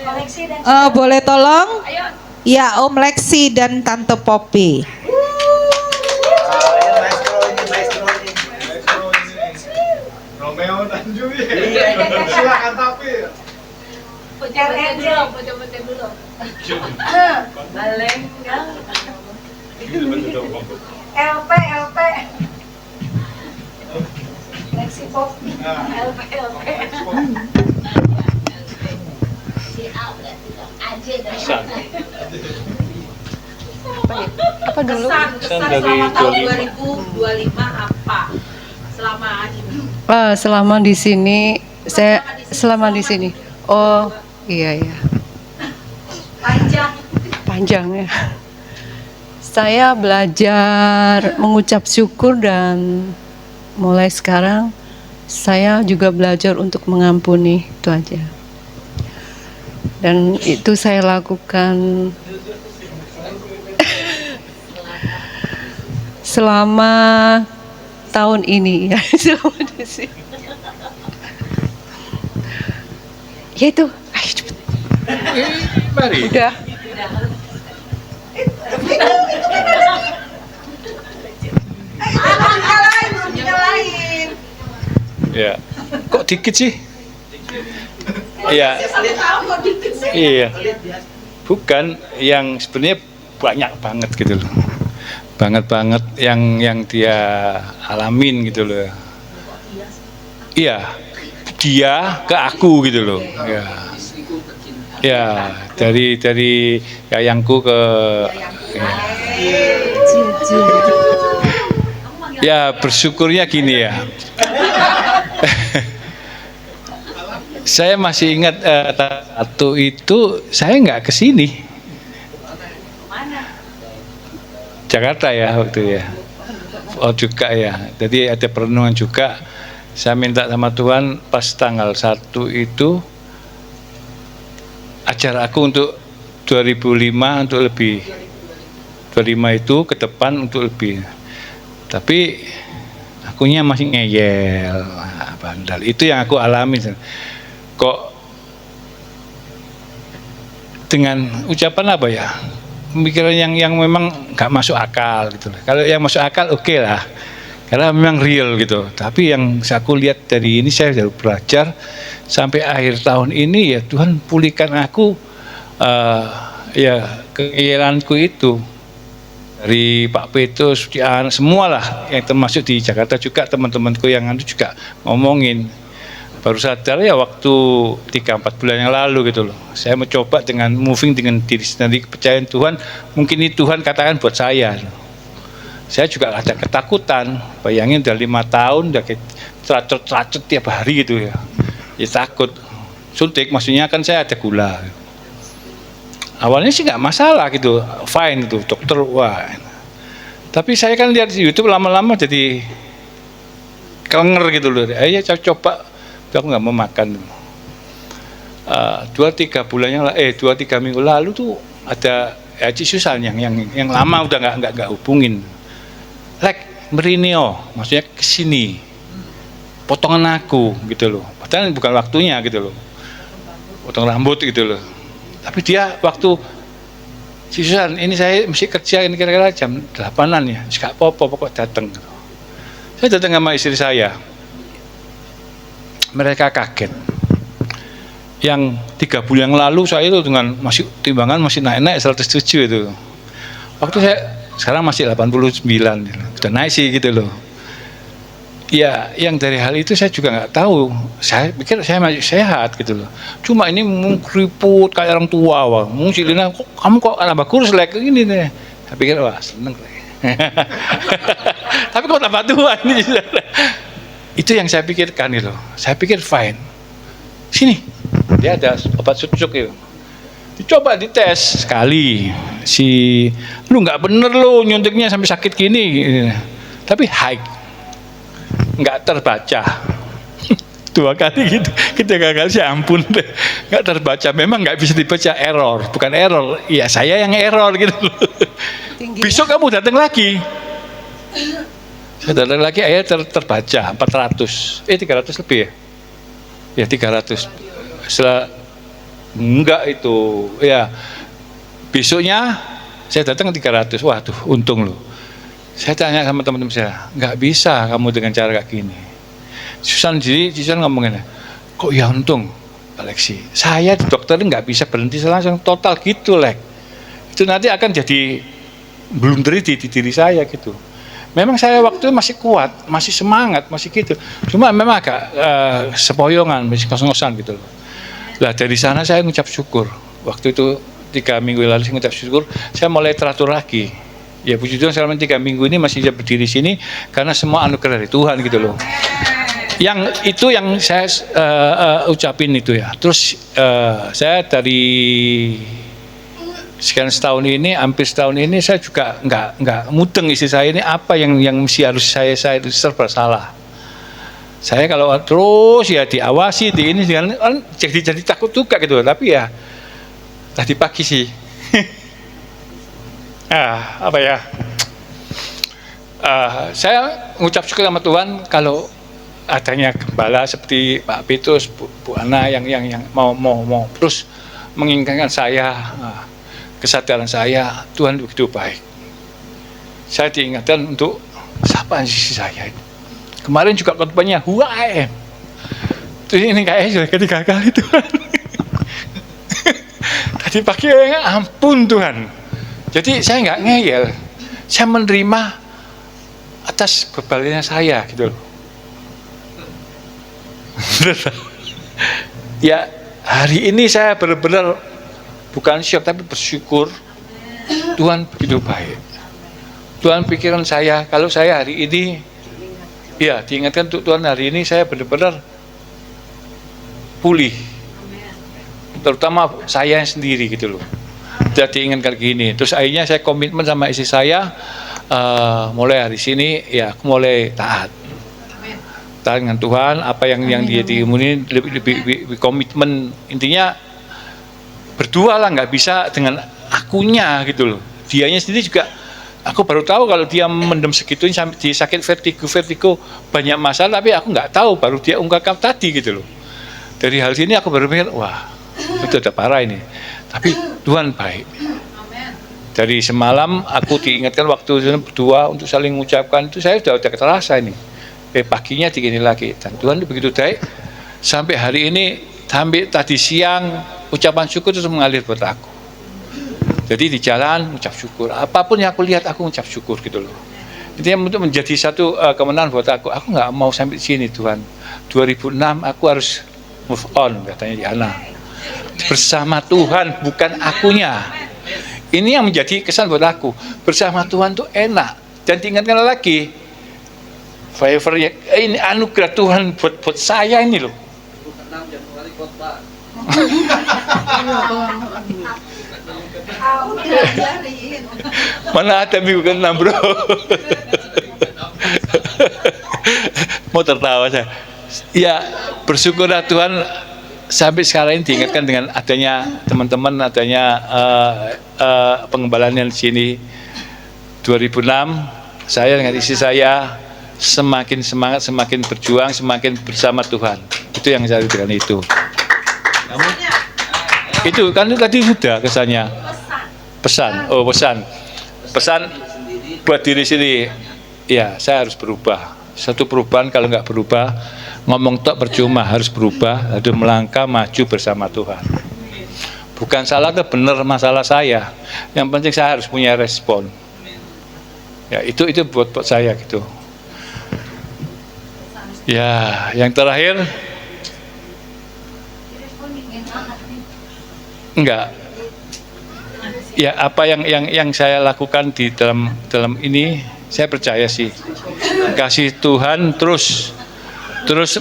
Alexis dan
Boleh tolong?
ayo.
Ya, Om Lexi dan Tante Poppy.
Romeo dan Juli. Silakan tapi.
Pecah dulu. Baleng. LP. Lexi Pop. LP.
Apa dulu?
Pesan selama tahun 2025 apa? Selama ini.
Selama di sini selama di sini. Oh, iya. Panjang ya. Saya belajar mengucap syukur dan mulai sekarang saya juga belajar untuk mengampuni, itu aja. Dan itu saya lakukan selama tahun ini ya, selama di sini. Ya itu, ayo cepet.
Mari.
Udah.
Ya. Kok dikit sih? Iya. Iya. Bukan, yang sebenarnya banyak banget gitu loh. Banget yang dia alamin gitu loh. Iya. Dia ke aku gitu loh. Ya. Ya, dari yayangku ke ya bersyukurnya gini ya. Saya masih ingat satu itu saya nggak kesini. Jakarta ya waktu ya. Oh juga ya. Jadi ada perenungan juga. Saya minta sama Tuhan pas tanggal 1 itu ajar aku untuk 2005 untuk lebih, 25 itu ke depan untuk lebih. Tapi akunya masih ngeyel, bandel. Itu yang aku alami. Kok dengan ucapan apa ya? Pemikiran yang memang nggak masuk akal gitu. Kalau yang masuk akal oke lah. karena memang real gitu. Tapi yang aku lihat dari ini, saya sudah belajar sampai akhir tahun ini ya Tuhan pulihkan aku ya keinginanku itu dari Pak Petrus, semualah yang termasuk di Jakarta juga teman-temanku yang juga ngomongin. Baru sadar ya waktu 3-4 bulan yang lalu gitu loh. Saya mencoba dengan moving dengan diri sendiri, kepercayaan Tuhan. Mungkin ini Tuhan katakan buat saya. Saya juga ada ketakutan. Bayangin udah 5 tahun udah teracut tiap hari gitu ya. Ya takut. Suntik maksudnya kan saya ada gula. Awalnya sih nggak masalah gitu, fine itu dokter wah. Tapi saya kan lihat di YouTube lama-lama jadi kelenger gitu loh. Ayo saya coba. Aku nggak mau makan. 2-3 minggu lalu tuh ada Haji Susan yang lama udah nggak hubungin. Lek merinio, maksudnya kesini, potongan aku gitu loh. Padahal bukan waktunya gitu loh. Potong rambut gitu loh. Tapi dia waktu si Susan ini saya mesti kerja ini kira-kira jam 8-an ya. Nggak apa-apa pokok datang. Saya datang sama istri saya. Mereka kaget. Yang 3 bulan yang lalu saya itu dengan timbangan masih naik 107 itu. Waktu saya sekarang masih 89, udah naik sih gitu loh. Ya, yang dari hal itu saya juga nggak tahu. Saya pikir saya masih sehat gitu loh. Cuma ini keriput kayak orang tua, wah. Cilina, kamu kok nambah kurus kayak gini nih. Saya pikir wah seneng. Tapi kok tambah tua ini. Itu yang saya pikirkan itu. Saya pikir fine. Sini, dia ada obat sucuk itu. Dicoba dites sekali. Lu nggak bener lu nyuntiknya sampai sakit gini. Tapi high, nggak terbaca. 2 kali gitu. Ketiga kali saya ampun deh, nggak terbaca. Memang nggak bisa dibaca, error, bukan error. Iya saya yang error gitu. Besok kamu datang lagi. Saya datang lagi, akhirnya terbaca 300 lebih ya? Ya 300. Setelah enggak itu, ya besoknya saya datang 300. Waduh, untung loh. Saya tanya sama teman-teman saya, nggak bisa kamu dengan cara kayak gini. Susan ngomongin, kok ya untung, Pak Lexi. Saya di dokter nggak bisa berhenti langsung total gitu, Lek. Itu nanti akan jadi belum di diri saya gitu. Memang saya waktu itu masih kuat, masih semangat, masih gitu. Cuma memang agak sepoyongan, masih kos-kosan gitu loh. Lah dari sana saya ngucap syukur. Waktu itu 3 minggu lalu saya ngucap syukur, saya mulai teratur lagi. Ya puji Tuhan selama 3 minggu ini masih bisa berdiri sini karena semua anugerah dari Tuhan gitu loh. Yang itu yang saya ucapin itu ya. Terus saya dari sekian setahun ini, hampir setahun ini saya juga nggak mudeng istri saya ini apa yang mesti harus saya serba salah. Saya kalau terus ya diawasi di ini jadi takut juga gitu. Tapi ya tadi pagi sih saya mengucap syukur sama Tuhan kalau adanya gembala seperti Pak Petrus, Bu Ana yang mau terus mengingatkan saya. Kesadaran saya, Tuhan begitu baik. Saya diingatkan untuk siapa sih saya ini. Kemarin juga khotbahnya who I am. Terus ini kayaknya sudah ketiga kali Tuhan. Tadi pagi ampun Tuhan. Jadi saya nggak ngeyel. Saya menerima atas bebalnya saya gitu loh. Ya hari ini saya benar-benar bukan syok tapi bersyukur Tuhan begitu baik. Tuhan pikiran saya, kalau saya hari ini ya diingatkan untuk Tuhan hari ini saya benar-benar pulih. Terutama saya sendiri gitu loh. Jadi diingatkan gini. Terus akhirnya saya komitmen sama istri saya mulai hari sini ya aku mulai taat. Taat dengan Tuhan, apa yang dia diumumin lebih komitmen. Intinya berdua lah, nggak bisa dengan akunya gitu loh. Dianya sendiri juga, aku baru tahu kalau dia mendem segitunya sampai dia sakit vertigo banyak masalah, tapi aku nggak tahu, baru dia ungkapkan tadi gitu loh. Dari hal ini aku baru pikir, wah itu udah parah ini. Tapi Tuhan baik. Dari semalam aku diingatkan waktu berdua untuk saling mengucapkan itu, saya sudah terasa ini. Paginya digini lagi, dan Tuhan itu begitu baik. Sampai hari ini, sampai tadi siang ucapan syukur terus mengalir buat aku. Jadi di jalan ucap syukur, apapun yang aku lihat aku ucap syukur gitu loh. Itu yang untuk menjadi satu kemenangan buat aku. Aku nggak mau sampai sini Tuhan. 2006 aku harus move on, katanya Diana. Bersama Tuhan, bukan akunya. Ini yang menjadi kesan buat aku. Bersama Tuhan tuh enak. Dan diingatkan lagi, favor ini anugerah Tuhan buat saya ini loh. Mana ada minggu ke-6 bro. Mau tertawa saya. Ya bersyukurlah Tuhan sampai sekarang ini diingatkan dengan adanya teman-teman, adanya pengembalaan yang di sini. 2006 saya dengan istri saya semakin semangat, semakin berjuang, semakin bersama Tuhan. Itu yang saya dengan itu. Itu kan tadi sudah kesannya. Pesan buat diri sendiri. Ya, saya harus berubah. Satu perubahan kalau nggak berubah, ngomong tok percuma, harus berubah, harus melangkah maju bersama Tuhan. Bukan salah atau benar masalah saya. Yang penting saya harus punya respon. Ya, itu buat saya gitu. Ya, yang terakhir enggak. Ya, apa yang saya lakukan di dalam ini, saya percaya sih kasih Tuhan terus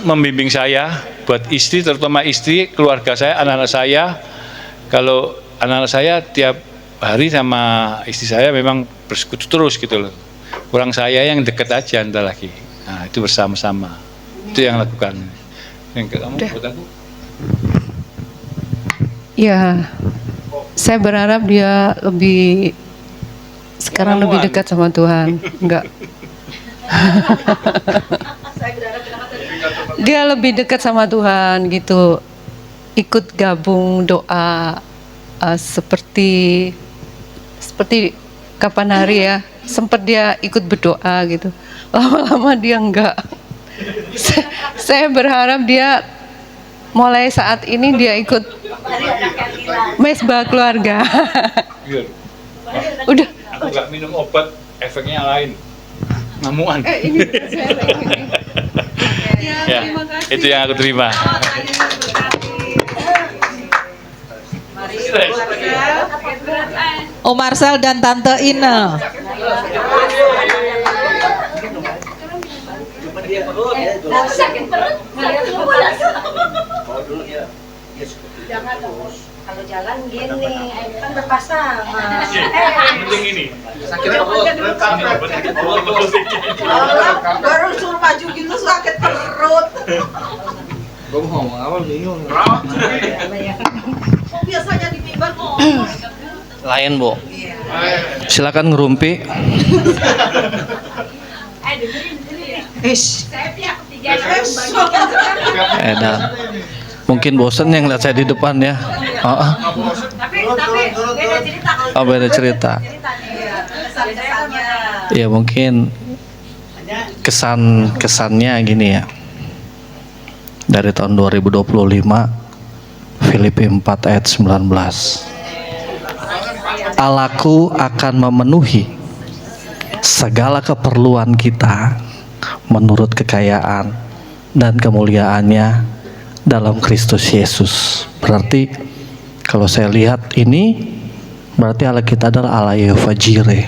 membimbing saya, buat istri, terutama istri, keluarga saya, anak-anak saya. Kalau anak-anak saya tiap hari sama istri saya memang bersekutu terus gitu loh. Kurang saya yang deket aja entah lagi. Nah, itu bersama-sama. Itu yang lakukan. Yang kamu buat aku?
Ya, saya berharap dia sekarang lebih dekat sama Tuhan. Enggak. Dia lebih dekat sama Tuhan gitu. Ikut gabung doa seperti kapan hari ya, sempat dia ikut berdoa gitu. Lama-lama dia enggak. Saya berharap dia mulai saat ini dia ikut mesbah keluarga. Udah.
Aku nggak minum obat, efeknya lain. Ngamuan. Ya, itu yang aku terima.
Om Marcel dan Tante Ina.
Sakit perut, jangan terus. Kalau jalan gini, kan berpasangan.
Penting ini.
Baru suruh maju gitu sakit perut.
Gue mau ngomong apa bingung.
Biasanya di mimbar ngomong.
Lain, Bu. Silakan ngerumpi.
Dengerin dulu ya. Saya pihak ketiga yang membagikan.
Edan. Mungkin bosen yang lihat saya di depan ya.
Tapi beda cerita.
Oh, beda cerita.
Kesan-kesannya.
Ya mungkin kesannya gini ya. Dari tahun 2025 Filipi 4 ayat 19. Allahku akan memenuhi segala keperluan kita menurut kekayaan dan kemuliaannya dalam Kristus Yesus. Berarti kalau saya lihat ini, berarti Allah kita adalah Allah Yehova Jireh,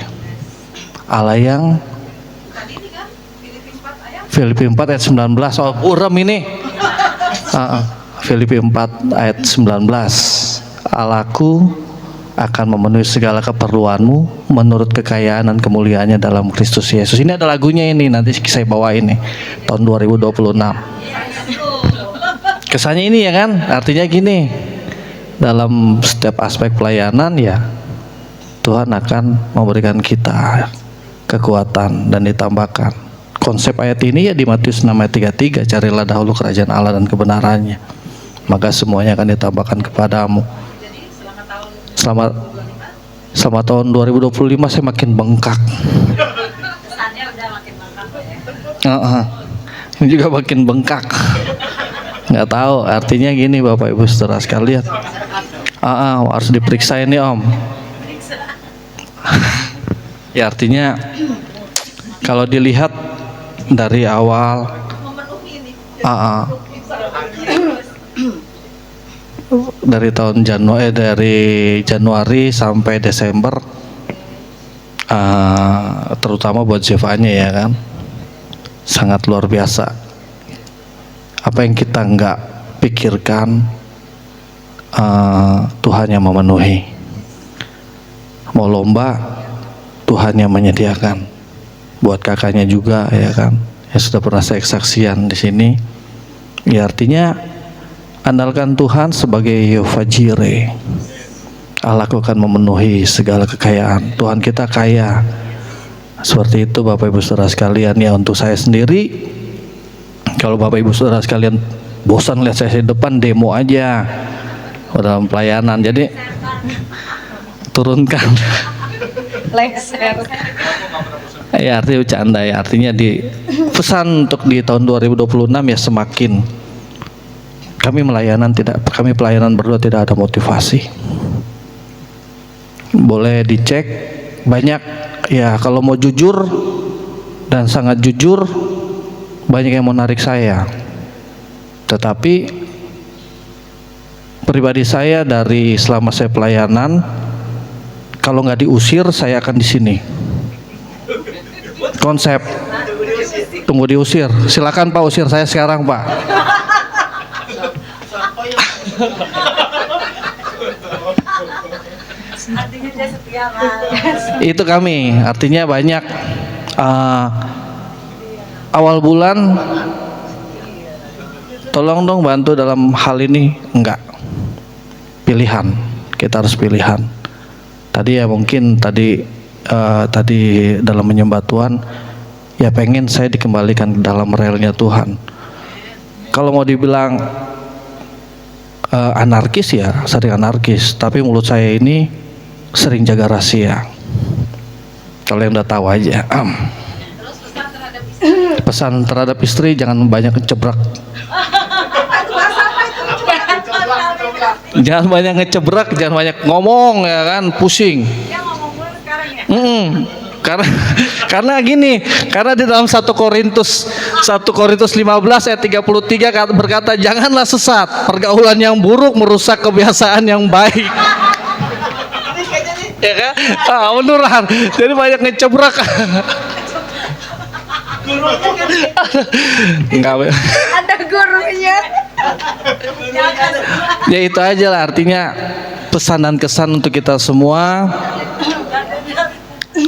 Allah yang Filipi 4 ayat 19. Oh, urem ini. Filipi 4 ayat 19. Allahku akan memenuhi segala keperluanmu menurut kekayaan dan kemuliaannya dalam Kristus Yesus. Ini ada lagunya ini, nanti saya bawa ini tahun 2026. Kesannya ini ya kan, artinya gini, dalam setiap aspek pelayanan ya Tuhan akan memberikan kita kekuatan dan ditambahkan. Konsep ayat ini ya di Matius 6 ayat 33, carilah dahulu kerajaan Allah dan kebenarannya, maka semuanya akan ditambahkan kepadamu. Selama tahun 2025 saya makin bengkak.
Kesannya udah makin bengkak ya.
Ini juga makin bengkak. Nggak tahu artinya gini Bapak Ibu saudara sekalian. Harus diperiksa ini Om. Ya artinya kalau dilihat dari awal dari tahun Januari sampai Desember, terutama buat Zevanya ya kan, sangat luar biasa. Apa yang kita nggak pikirkan, Tuhan yang memenuhi. Mau lomba, Tuhan yang menyediakan. Buat kakaknya juga ya kan, yang sudah pernah saya kesaksian di sini. Ya artinya andalkan Tuhan sebagai Yehova Jireh. Allah akan memenuhi segala kekayaan. Tuhan kita kaya. Seperti itu Bapak Ibu Saudara sekalian. Ya untuk saya sendiri, kalau Bapak Ibu Saudara sekalian bosan lihat saya di depan, demo aja dalam pelayanan. Jadi turunkan. Ya artinya bercanda ya. Artinya di pesan untuk di tahun 2026 ya semakin kami pelayanan berdua tidak ada motivasi. Boleh dicek banyak ya, kalau mau jujur dan sangat jujur banyak yang mau narik saya. Tetapi pribadi saya dari selama saya pelayanan, kalau nggak diusir saya akan di sini. Konsep tunggu diusir. Silakan Pak, usir saya sekarang Pak. Itu kami, artinya banyak awal bulan tolong dong bantu dalam hal ini, enggak, pilihan, kita harus pilihan. Tadi ya mungkin tadi dalam menyembah Tuhan ya pengen saya dikembalikan ke dalam relnya Tuhan. Kalau mau dibilang anarkis ya sering anarkis, tapi mulut saya ini sering jaga rahasia. Kalau yang udah tahu aja. Pesan terhadap istri jangan banyak ngecebrak. Jangan banyak ngecebrak, jangan banyak ngomong ya kan, pusing. Karena gini, karena di dalam 1 Korintus 15 ayat 33 berkata, janganlah sesat, pergaulan yang buruk merusak kebiasaan yang baik. Ya kan? Beneran. Jadi banyak ngecebrak. Enggak.
Ada gurunya.
Ya itu aja lah, artinya pesan dan kesan untuk kita semua.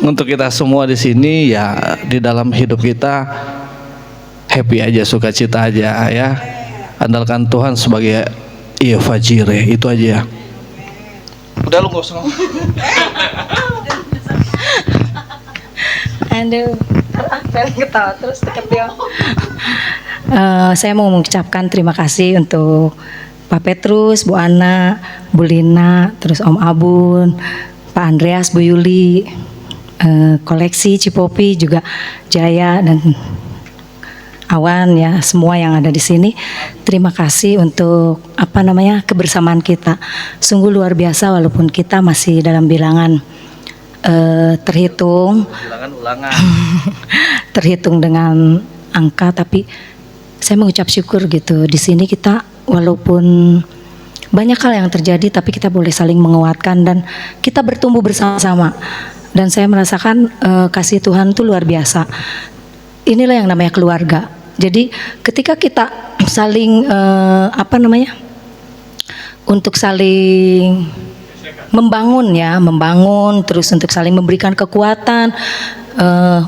Untuk kita semua di sini ya, di dalam hidup kita happy aja, sukacita aja ya. Andalkan Tuhan sebagai Yehova Jireh, itu aja. Udah lu gak usah ngomong.
Aduh, ketawa terus dekat dia. Saya mau mengucapkan terima kasih untuk Pak Petrus, Bu Ana, Bu Lina, terus Om Abun, Pak Andreas, Bu Yuli, koleksi Cipopi juga Jaya dan Awan ya, semua yang ada di sini. Terima kasih untuk kebersamaan kita. Sungguh luar biasa walaupun kita masih dalam bilangan terhitung terhitung dengan angka, tapi saya mengucap syukur gitu. Di sini kita walaupun banyak hal yang terjadi, tapi kita boleh saling menguatkan dan kita bertumbuh bersama-sama. Dan saya merasakan kasih Tuhan itu luar biasa. Inilah yang namanya keluarga. Jadi ketika kita saling untuk saling membangun terus untuk saling memberikan kekuatan,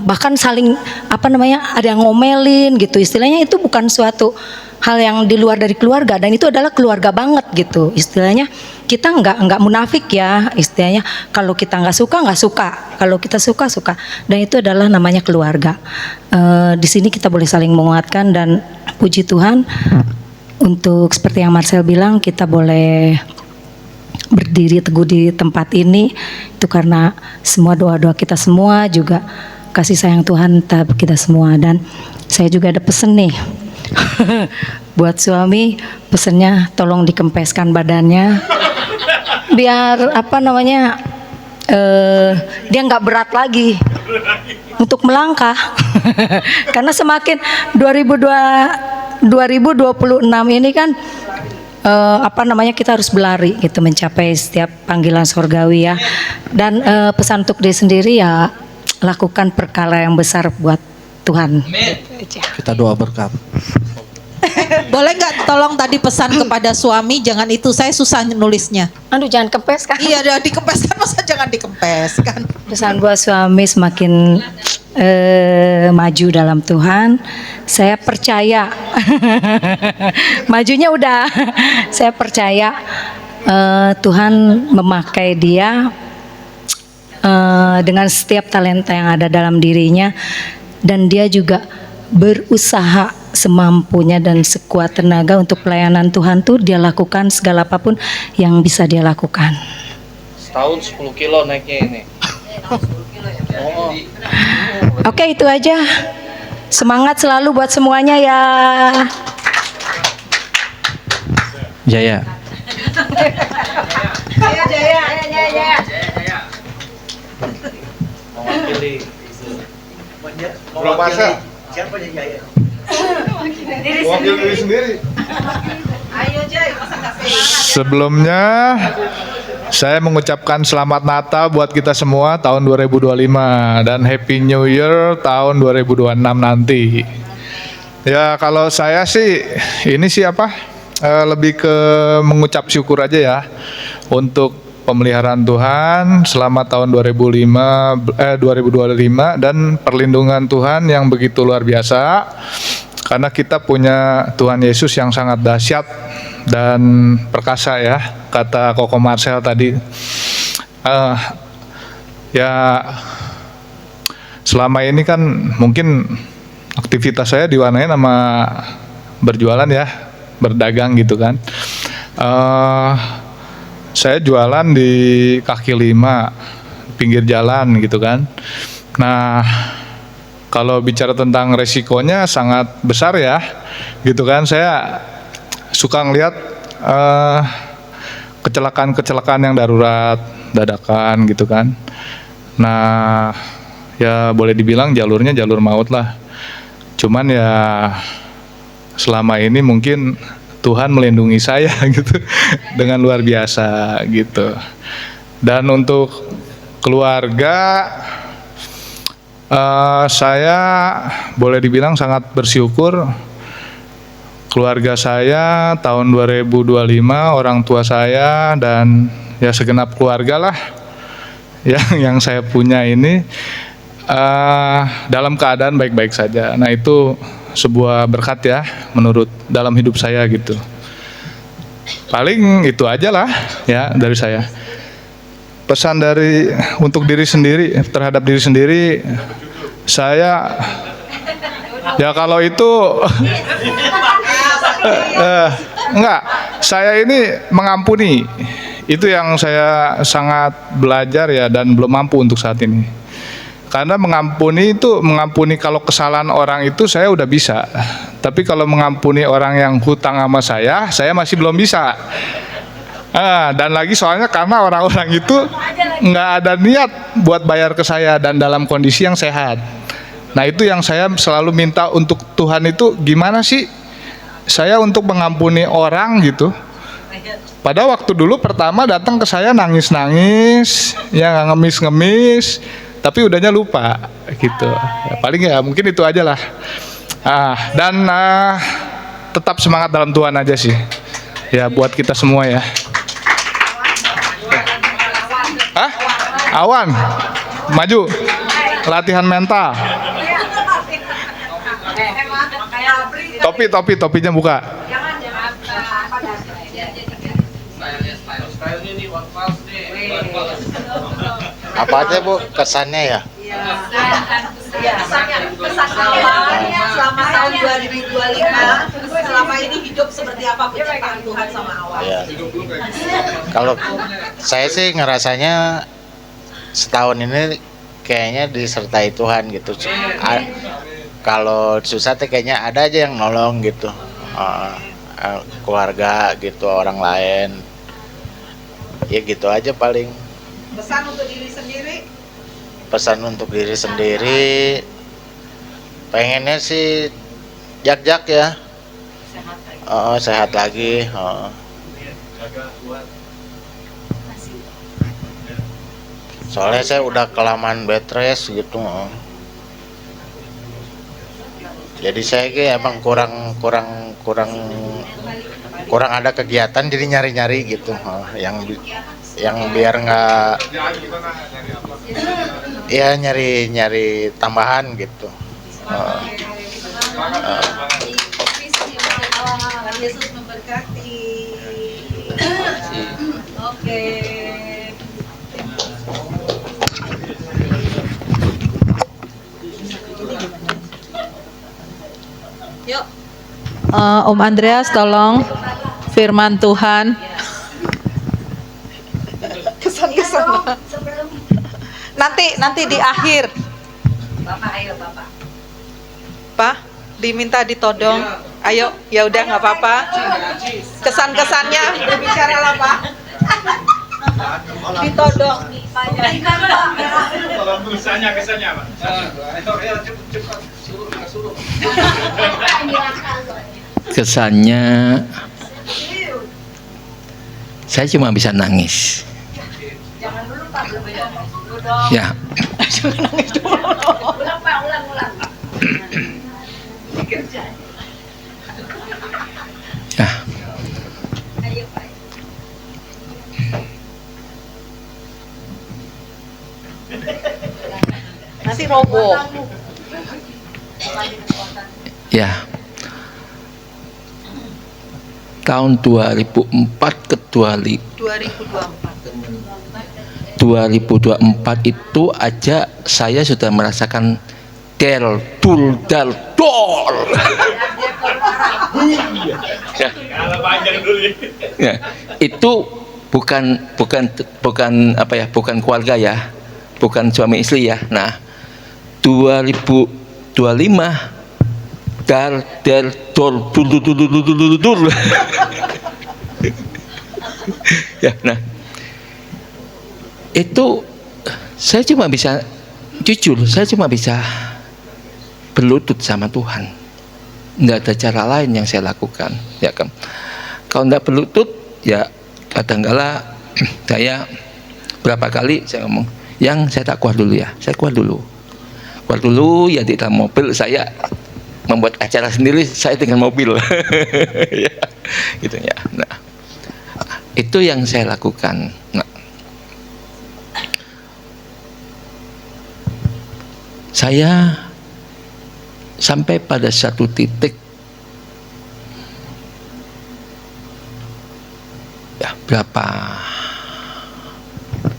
bahkan saling ada yang ngomelin gitu, istilahnya itu bukan suatu hal yang di luar dari keluarga, dan itu adalah keluarga banget gitu istilahnya. Kita nggak munafik ya istilahnya, kalau kita nggak suka, kalau kita suka, dan itu adalah namanya keluarga. Di sini kita boleh saling menguatkan dan puji Tuhan untuk seperti yang Marcel bilang, kita boleh berdiri teguh di tempat ini itu karena semua doa-doa kita semua, juga kasih sayang Tuhan terhadap kita semua. Dan saya juga ada pesen nih buat suami, pesennya tolong dikempeskan badannya biar dia nggak berat lagi untuk melangkah karena semakin 2026 ini kan kita harus berlari gitu mencapai setiap panggilan surgawi ya. Dan pesan untuk diri sendiri ya, lakukan perkara yang besar buat Tuhan.
Kita doa berkat.
Boleh nggak tolong tadi pesan kepada suami, jangan itu, saya susah nulisnya.
Aduh, jangan kempes kan?
Iya, udah dikempeskan, masa jangan dikempeskan.
Pesan buat suami semakin maju dalam Tuhan. Saya percaya majunya udah. Saya percaya Tuhan memakai dia dengan setiap talenta yang ada dalam dirinya, dan dia juga berusaha semampunya dan sekuat tenaga untuk pelayanan Tuhan tuh dia lakukan segala apapun yang bisa dia lakukan.
Setahun 10 kilo naiknya ini.
Oke, itu aja. Semangat selalu buat semuanya ya.
Jaya.
Mewakili Bro siapa yang Jaya? Wakil diri sendiri.
Ayo Jay, masa nggak semangat?
Sebelumnya saya mengucapkan selamat Natal buat kita semua tahun 2025 dan Happy New Year tahun 2026 nanti. Ya kalau saya sih ini sih lebih ke mengucap syukur aja ya untuk pemeliharaan Tuhan selama tahun 2025 dan perlindungan Tuhan yang begitu luar biasa, karena kita punya Tuhan Yesus yang sangat dahsyat dan perkasa ya, kata Koko Marcel tadi. Ya selama ini kan mungkin aktivitas saya diwarnai sama berjualan ya, berdagang gitu kan. Saya jualan di kaki lima, pinggir jalan gitu kan. Nah, kalau bicara tentang resikonya sangat besar ya, gitu kan. Saya suka ngelihat kecelakaan-kecelakaan yang darurat, dadakan gitu kan. Nah, ya boleh dibilang jalurnya jalur maut lah. Cuman ya selama ini mungkin Tuhan melindungi saya gitu dengan luar biasa gitu. Dan untuk keluarga saya boleh dibilang sangat bersyukur. Keluarga saya tahun 2025, orang tua saya dan ya segenap keluarga lah yang saya punya ini dalam keadaan baik-baik saja. Nah itu sebuah berkat ya menurut dalam hidup saya gitu. Paling itu aja lah ya dari saya. Pesan untuk diri sendiri, terhadap diri sendiri, saya ya kalau itu enggak, saya ini mengampuni. Itu yang saya sangat belajar ya dan belum mampu untuk saat ini. Karena mengampuni kalau kesalahan orang itu saya udah bisa. Tapi kalau mengampuni orang yang hutang sama saya masih belum bisa. Dan lagi soalnya karena orang-orang itu nggak ada niat buat bayar ke saya dan dalam kondisi yang sehat. Nah itu yang saya selalu minta untuk Tuhan itu, gimana sih saya untuk mengampuni orang gitu. Pada waktu dulu pertama datang ke saya nangis-nangis, ya ngemis-ngemis, tapi udahnya lupa gitu. Ya, paling ya mungkin itu aja lah. Dan tetap semangat dalam Tuhan aja sih. Ya buat kita semua ya. Awan, maju. Latihan mental. Topinya buka.
Apa aja Bu kesannya ya?
Pesan awalnya selama tahun 2025, selama ini hidup seperti apa penciptaan Tuhan sama awal?
Ya. Kalau saya sih ngerasanya setahun ini kayaknya disertai Tuhan gitu. Kalau susah tuh kayaknya ada aja yang nolong gitu. Keluarga gitu, orang lain. Ya gitu aja paling.
Pesan untuk diri sendiri?
Pesan untuk diri sendiri, pengennya sih jak-jak ya, sehat lagi. Soalnya saya udah kelamaan bed rest gitu. Jadi saya emang kurang ada kegiatan, jadi nyari-nyari gitu, yang biar nggak, ya nyari tambahan gitu.
Yesus memberkati. Oke. Yuk. Om Andreas tolong firman Tuhan. Kesan-kesan. Nanti di akhir.
Bapak, ayo Bapak.
Pak, diminta ditodong. Ayo, ya udah nggak apa-apa. Kesan-kesannya berbicaralah Pak. Ditodong.
Kesannya Pak.
Kesannya saya cuma bisa nangis.
Jangan dulu Pak, belum dulu dong.
Ya.
Jangan nangis dulu. Ulang Pak, ulang.
Ya.
Ayo Pak.
Nanti roboh.
Ya. Tahun 2004 ke 2024 itu aja saya sudah merasakan dol. Ya, itu bukan apa ya, bukan keluarga ya, bukan suami istri ya. Nah, 2025 dol ya. Nah, itu saya cuma bisa jujur, saya cuma bisa berlutut sama Tuhan. Nggak ada cara lain yang saya lakukan, ya kan. Kalau nggak berlutut, ya kadang-kala saya berapa kali saya ngomong, yang saya tak kuat dulu ya, saya kuat dulu ya, di dalam mobil saya membuat acara sendiri, saya dengan mobil. Ya, gitu ya. Nah, itu yang saya lakukan. Nah, saya sampai pada satu titik, ya berapa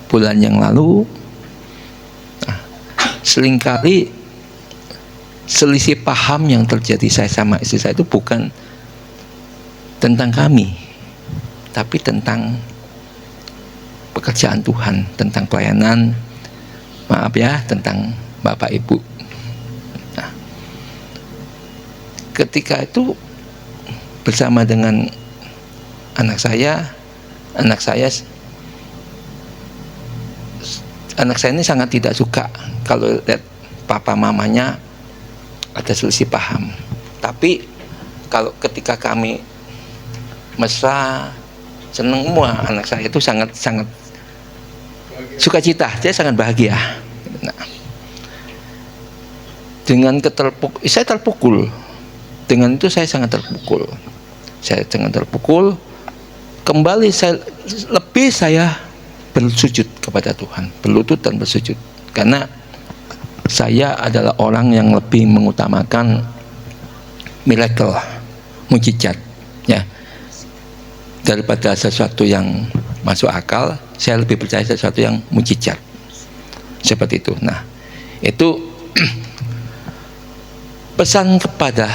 bulan yang lalu, seringkali selisih paham yang terjadi saya sama istri saya itu bukan tentang kami, tapi tentang pekerjaan Tuhan, tentang pelayanan, maaf ya, tentang Bapak Ibu. Nah, ketika itu bersama dengan anak saya ini sangat tidak suka kalau lihat papa mamanya ada selisih paham. Tapi kalau ketika kami mesra, seneng semua, anak saya itu sangat sukacita, dia sangat bahagia. Nah, dengan saya terpukul. Dengan itu saya sangat terpukul. Kembali saya bersujud kepada Tuhan, berlutut dan bersujud, karena saya adalah orang yang lebih mengutamakan miracle, mujizat, ya, daripada sesuatu yang masuk akal. Saya lebih percaya sesuatu yang mujizat, seperti itu. Nah,
Itu pesan kepada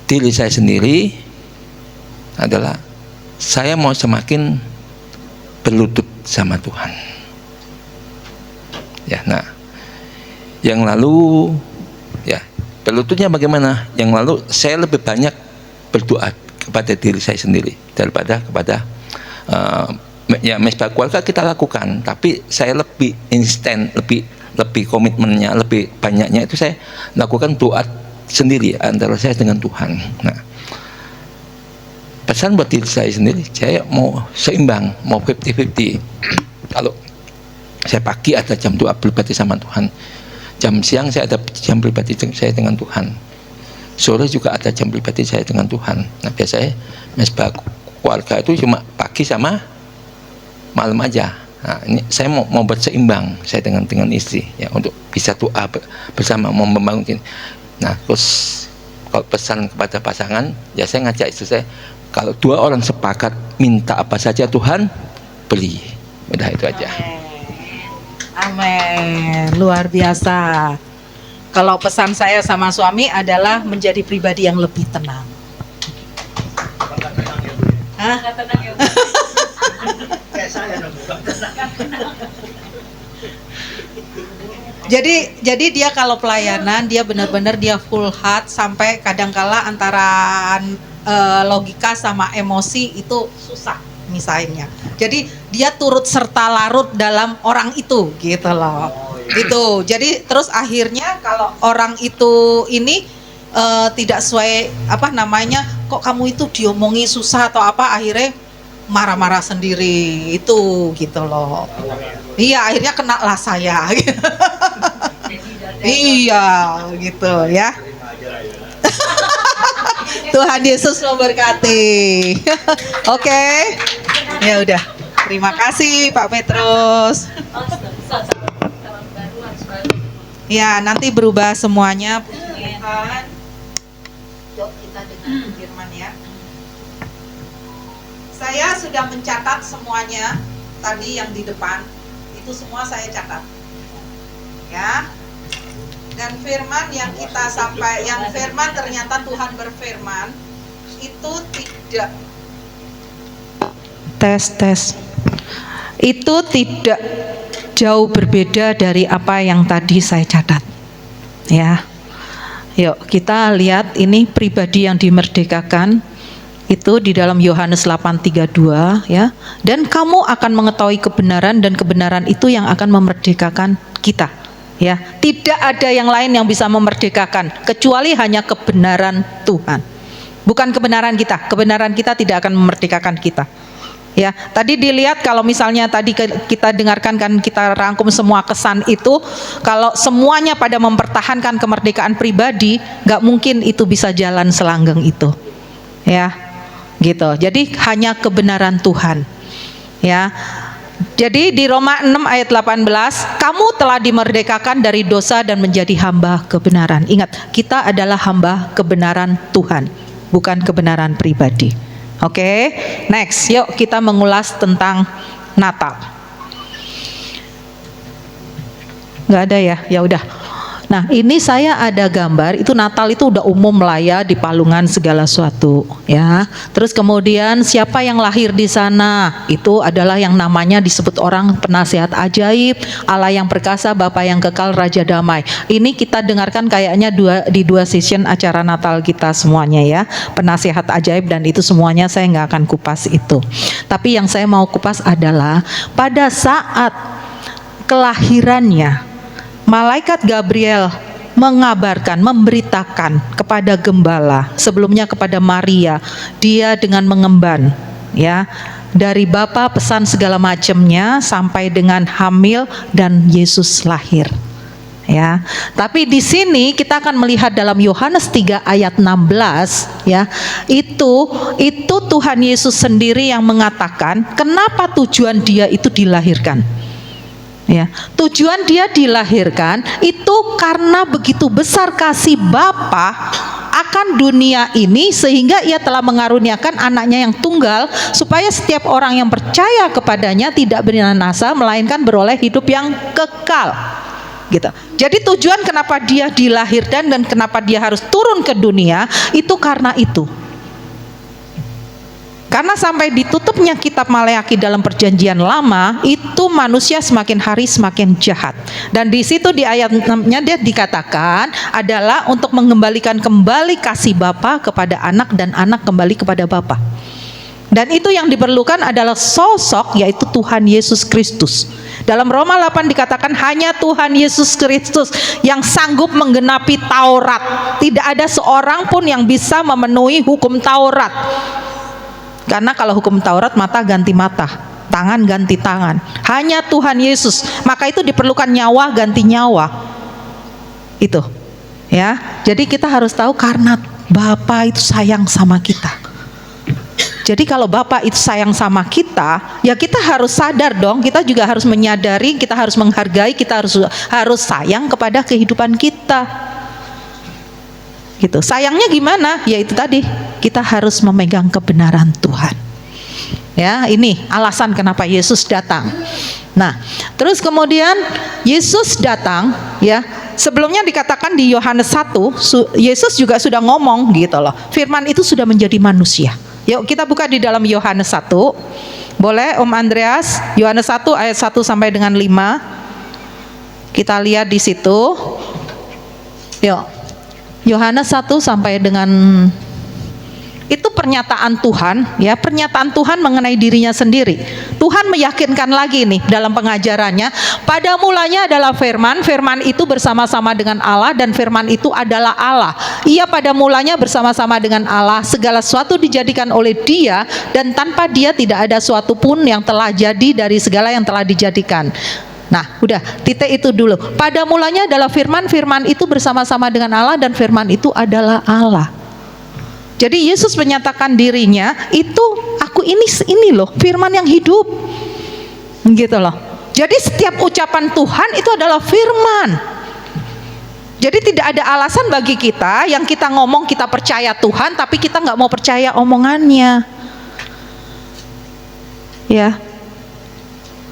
diri saya sendiri adalah saya mau semakin berlutut sama Tuhan. Ya, nah, yang lalu ya berlututnya bagaimana? Yang lalu saya lebih banyak berdoa kepada diri saya sendiri daripada kepada ya mesbah keluarga kita lakukan, tapi saya lebih instan, lebih komitmennya, lebih banyaknya itu saya lakukan doa sendiri antara saya dengan Tuhan. Nah, pesan buat diri saya sendiri, saya mau seimbang, mau 50-50. Kalau saya pagi ada jam doa pribadi sama Tuhan, jam siang saya ada jam pribadi saya dengan Tuhan, sore juga ada jam pribadi saya dengan Tuhan. Nah, biasanya mesbah keluarga itu cuma pagi sama malam aja. Nah, ini saya mau berseimbang saya dengan istri ya, untuk bisa doa bersama, mau membangun. Nah, terus kalau pesan kepada pasangan ya, saya ngajak istri saya, kalau dua orang sepakat minta apa saja Tuhan beri. Udah itu aja.
Amin. Luar biasa. Kalau pesan saya sama suami adalah menjadi pribadi yang lebih tenang. Hah? Jadi dia kalau pelayanan dia benar-benar dia full heart, sampai kadangkala antara logika sama emosi itu susah misalnya. Jadi dia turut serta larut dalam orang itu gitu loh. Gitu. Jadi terus akhirnya kalau orang itu ini tidak sesuai kok kamu itu diomongi susah atau apa, akhirnya marah-marah sendiri itu gitu loh. Iya, akhirnya kena lah saya. Iya, gitu ya. Tuhan Yesus memberkati. Oke. Ya udah. Terima kasih Pak Petrus. Ya, nanti berubah semuanya. Yuk kita dengar firman ya. Saya sudah mencatat semuanya tadi yang di depan, itu semua saya catat. Ya. Dan firman yang kita firman ternyata Tuhan berfirman itu tidak itu tidak jauh berbeda dari apa yang tadi saya catat. Ya. Yuk kita lihat ini pribadi yang dimerdekakan. Itu di dalam Yohanes 8:32 ya. Dan kamu akan mengetahui kebenaran, dan kebenaran itu yang akan memerdekakan kita. Ya, tidak ada yang lain yang bisa memerdekakan kecuali hanya kebenaran Tuhan. Bukan kebenaran kita. Kebenaran kita tidak akan memerdekakan kita. Ya, tadi dilihat kalau misalnya tadi kita dengarkan kan, kita rangkum semua kesan itu, kalau semuanya pada mempertahankan kemerdekaan pribadi, nggak mungkin itu bisa jalan selanggeng itu. Ya. Gitu. Jadi hanya kebenaran Tuhan. Ya. Jadi di Roma 6 ayat 18, kamu telah dimerdekakan dari dosa dan menjadi hamba kebenaran. Ingat, kita adalah hamba kebenaran Tuhan, bukan kebenaran pribadi. Oke. Next, yuk kita mengulas tentang Natal. Nggak ada ya? Ya udah. Nah, ini saya ada gambar, itu Natal itu udah umum lah ya di Palungan segala sesuatu ya. Terus kemudian siapa yang lahir di sana? Itu adalah yang namanya disebut orang penasihat ajaib, Allah yang perkasa, Bapa yang kekal, Raja damai. Ini kita dengarkan kayaknya di dua session acara Natal kita semuanya ya. Penasihat ajaib, dan itu semuanya saya nggak akan kupas itu. Tapi yang saya mau kupas adalah pada saat kelahirannya, Malaikat Gabriel mengabarkan, memberitakan kepada gembala, sebelumnya kepada Maria, dia dengan mengemban, ya, dari Bapa pesan segala macamnya sampai dengan hamil dan Yesus lahir. Ya, tapi di sini kita akan melihat dalam Yohanes 3 ayat 16, ya, itu Tuhan Yesus sendiri yang mengatakan kenapa tujuan dia itu dilahirkan. Ya, tujuan dia dilahirkan itu karena begitu besar kasih Bapa akan dunia ini, sehingga ia telah mengaruniakan anaknya yang tunggal, supaya setiap orang yang percaya kepadanya tidak binasa melainkan beroleh hidup yang kekal. gitu. Jadi tujuan kenapa dia dilahirkan dan kenapa dia harus turun ke dunia itu karena itu. Karena sampai ditutupnya kitab Maleakhi dalam perjanjian lama, itu manusia semakin hari semakin jahat. Dan di situ di ayat 6-nya dia dikatakan adalah untuk mengembalikan kembali kasih Bapa kepada anak dan anak kembali kepada Bapa. Dan itu yang diperlukan adalah sosok, yaitu Tuhan Yesus Kristus. Dalam Roma 8 dikatakan hanya Tuhan Yesus Kristus yang sanggup menggenapi Taurat. Tidak ada seorang pun yang bisa memenuhi hukum Taurat. Karena kalau hukum Taurat mata ganti mata, tangan ganti tangan. Hanya Tuhan Yesus. Maka itu diperlukan nyawa ganti nyawa. Itu. Ya. Jadi kita harus tahu karena Bapa itu sayang sama kita. Jadi kalau Bapa itu sayang sama kita, ya kita harus sadar dong, kita juga harus menyadari, kita harus menghargai, kita harus sayang kepada kehidupan kita. Gitu. Sayangnya gimana? Ya itu tadi, kita harus memegang kebenaran Tuhan. Ya, ini alasan kenapa Yesus datang. Nah, terus kemudian Yesus datang, ya. Sebelumnya dikatakan di Yohanes 1, Yesus juga sudah ngomong gitu loh. Firman itu sudah menjadi manusia. Yuk kita buka di dalam Yohanes 1. Boleh Om Andreas? Yohanes 1 ayat 1 sampai dengan 5. Kita lihat di situ. Yuk. Yohanes 1 sampai dengan itu pernyataan Tuhan, ya, pernyataan Tuhan mengenai dirinya sendiri. Tuhan meyakinkan lagi nih dalam pengajarannya, pada mulanya adalah firman, firman itu bersama-sama dengan Allah dan firman itu adalah Allah. Ia pada mulanya bersama-sama dengan Allah, segala sesuatu dijadikan oleh Dia dan tanpa Dia tidak ada suatu pun yang telah jadi dari segala yang telah dijadikan. Nah, udah, titik itu dulu. Pada mulanya adalah firman, firman itu bersama-sama dengan Allah dan firman itu adalah Allah. Jadi Yesus menyatakan dirinya, itu aku ini loh, firman yang hidup. Gitu loh. Jadi setiap ucapan Tuhan itu adalah firman. Jadi tidak ada alasan bagi kita yang kita ngomong kita percaya Tuhan tapi kita nggak mau percaya omongannya. Ya.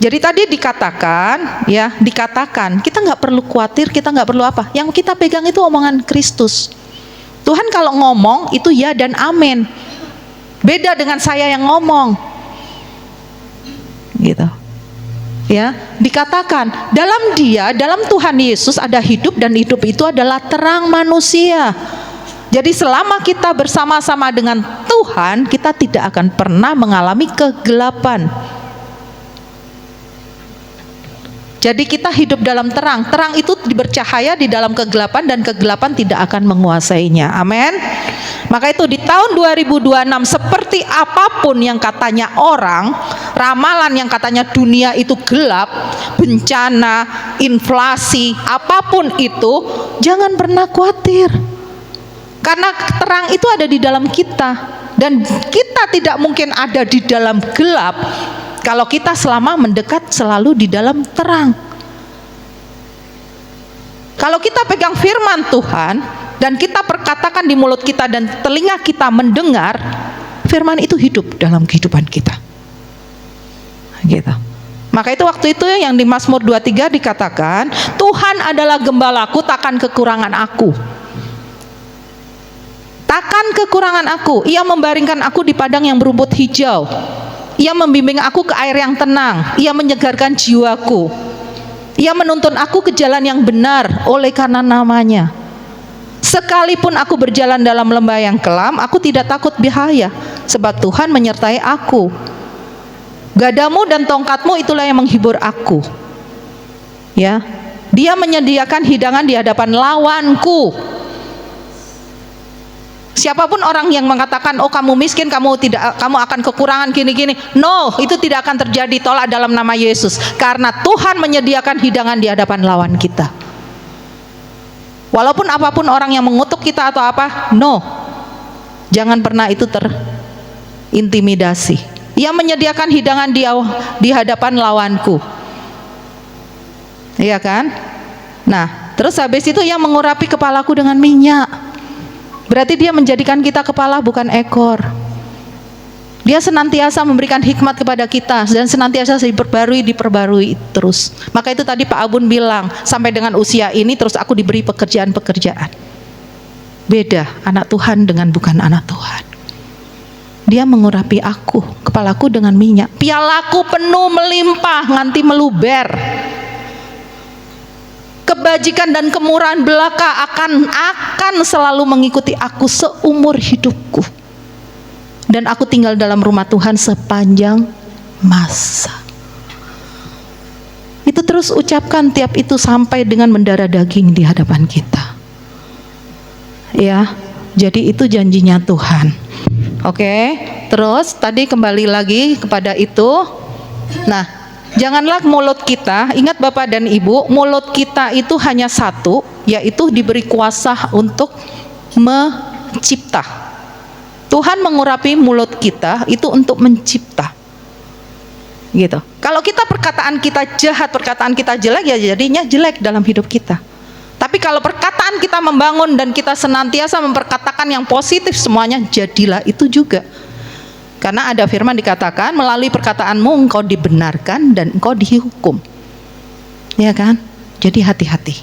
Jadi tadi dikatakan, ya, dikatakan kita nggak perlu khawatir, kita nggak perlu apa. Yang kita pegang itu omongan Kristus. Tuhan kalau ngomong itu ya dan amin. Beda dengan saya yang ngomong. Gitu. Ya, dikatakan dalam Dia, dalam Tuhan Yesus ada hidup dan hidup itu adalah terang manusia. Jadi selama kita bersama-sama dengan Tuhan, kita tidak akan pernah mengalami kegelapan. Jadi kita hidup dalam terang. Terang itu bercahaya di dalam kegelapan dan kegelapan tidak akan menguasainya. Amin. Maka itu di tahun 2026 seperti apapun yang katanya orang, ramalan yang katanya dunia itu gelap, bencana, inflasi, apapun itu, jangan pernah khawatir. Karena terang itu ada di dalam kita dan kita tidak mungkin ada di dalam gelap. Kalau kita selama mendekat selalu di dalam terang. Kalau kita pegang firman Tuhan dan kita perkatakan di mulut kita dan telinga kita mendengar, firman itu hidup dalam kehidupan kita. Gitu. Maka itu waktu itu yang di Mazmur 23 dikatakan, Tuhan adalah gembalaku, takkan kekurangan aku. Takkan kekurangan aku. Ia membaringkan aku di padang yang berumput hijau. Ia membimbing aku ke air yang tenang. Ia menyegarkan jiwaku. Ia menuntun aku ke jalan yang benar oleh karena namanya. Sekalipun aku berjalan dalam lembah yang kelam, aku tidak takut bahaya, sebab Tuhan menyertai aku. Gadamu dan tongkatmu itulah yang menghibur aku. Ya, Dia menyediakan hidangan di hadapan lawanku. Siapapun orang yang mengatakan, oh kamu miskin, kamu akan kekurangan gini-gini, no, itu tidak akan terjadi. Tolak dalam nama Yesus, karena Tuhan menyediakan hidangan di hadapan lawan kita. Walaupun apapun orang yang mengutuk kita atau apa, no, jangan pernah itu terintimidasi. Ia menyediakan hidangan di hadapan lawanku, iya kan? Nah, terus habis itu ia mengurapi kepalaku dengan minyak. Berarti Dia menjadikan kita kepala bukan ekor. Dia senantiasa memberikan hikmat kepada kita dan senantiasa diperbarui terus. Maka itu tadi Pak Abun bilang, sampai dengan usia ini terus aku diberi pekerjaan-pekerjaan. Beda anak Tuhan dengan bukan anak Tuhan. Dia mengurapi aku, kepalaku dengan minyak, pialaku penuh melimpah nganti meluber. Kebajikan dan kemurahan belaka akan selalu mengikuti aku seumur hidupku. Dan aku tinggal dalam rumah Tuhan sepanjang masa. Itu terus ucapkan tiap itu sampai dengan mendarah daging di hadapan kita. Ya, jadi itu janjinya Tuhan. Oke, terus tadi kembali lagi kepada itu. Nah, janganlah mulut kita, ingat Bapak dan Ibu, mulut kita itu hanya satu, yaitu diberi kuasa untuk mencipta. Tuhan mengurapi mulut kita itu untuk mencipta. Gitu. Kalau kita perkataan kita jahat, perkataan kita jelek, ya jadinya jelek dalam hidup kita. Tapi kalau perkataan kita membangun dan kita senantiasa memperkatakan yang positif semuanya, jadilah itu juga. Karena ada firman dikatakan, melalui perkataanmu engkau dibenarkan dan engkau dihukum. Ya kan? Jadi hati-hati.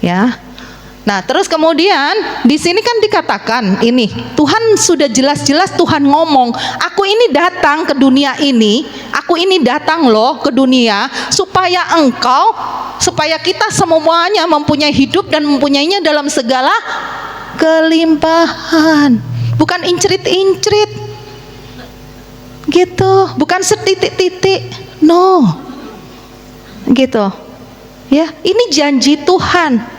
Ya. Nah, terus kemudian di sini kan dikatakan ini, Tuhan sudah jelas-jelas Tuhan ngomong, aku ini datang ke dunia ini, aku ini datang loh ke dunia supaya kita semuanya mempunyai hidup dan mempunyainya dalam segala kelimpahan. Bukan incrit-incrit. Gitu, bukan setitik-titik. No. Gitu. Ya, ini janji Tuhan.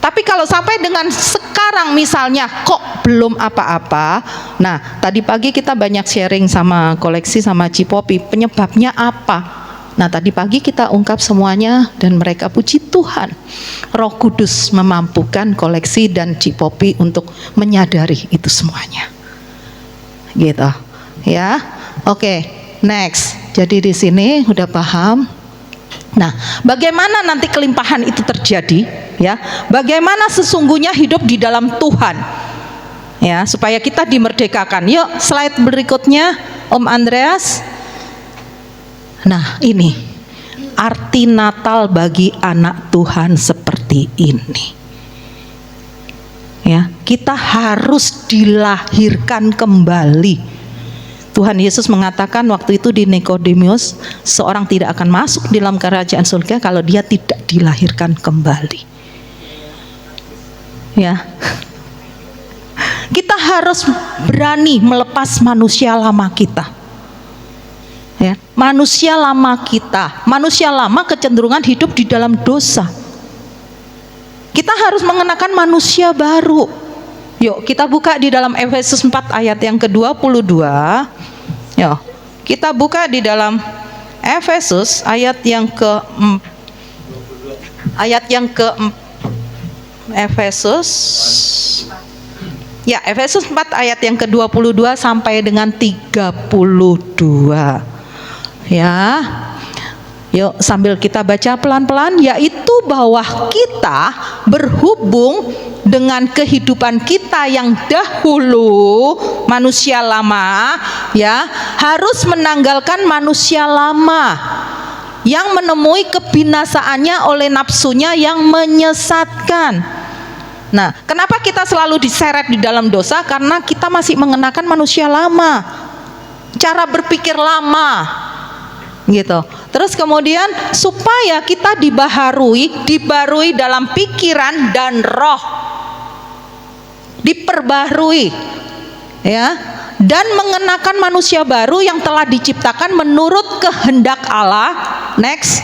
Tapi kalau sampai dengan sekarang misalnya kok belum apa-apa. Nah, tadi pagi kita banyak sharing sama Koleksi sama Cipopi, penyebabnya apa? Nah, tadi pagi kita ungkap semuanya dan mereka puji Tuhan. Roh Kudus memampukan Koleksi dan Cipopi untuk menyadari itu semuanya. Gitu. Ya. Oke, next. Jadi di sini udah paham. Nah, bagaimana nanti kelimpahan itu terjadi? Ya, bagaimana sesungguhnya hidup di dalam Tuhan? Ya, supaya kita dimerdekakan. Yuk, slide berikutnya, Om Andreas. Nah, ini arti Natal bagi anak Tuhan seperti ini. Ya, kita harus dilahirkan kembali. Tuhan Yesus mengatakan waktu itu di Nikodemus, seorang tidak akan masuk di dalam kerajaan surga kalau dia tidak dilahirkan kembali. Ya, kita harus berani melepas manusia lama kita. Ya, manusia lama kecenderungan hidup di dalam dosa. Kita harus mengenakan manusia baru. Yuk kita buka di dalam Efesus 4 ayat yang ke-22. Yuk kita buka di dalam Efesus ayat yang Efesus 4 ayat yang ke-22 sampai dengan 32. Ya. Yuk sambil kita baca pelan-pelan, yaitu bahwa kita berhubung dengan kehidupan kita yang dahulu, manusia lama, ya, harus menanggalkan manusia lama yang menemui kebinasaannya oleh nafsunya yang menyesatkan. Nah, kenapa kita selalu diseret di dalam dosa? Karena kita masih mengenakan manusia lama, cara berpikir lama. Gitu. Terus kemudian supaya kita dibarui dalam pikiran dan roh, diperbarui, ya, dan mengenakan manusia baru yang telah diciptakan menurut kehendak Allah. Next,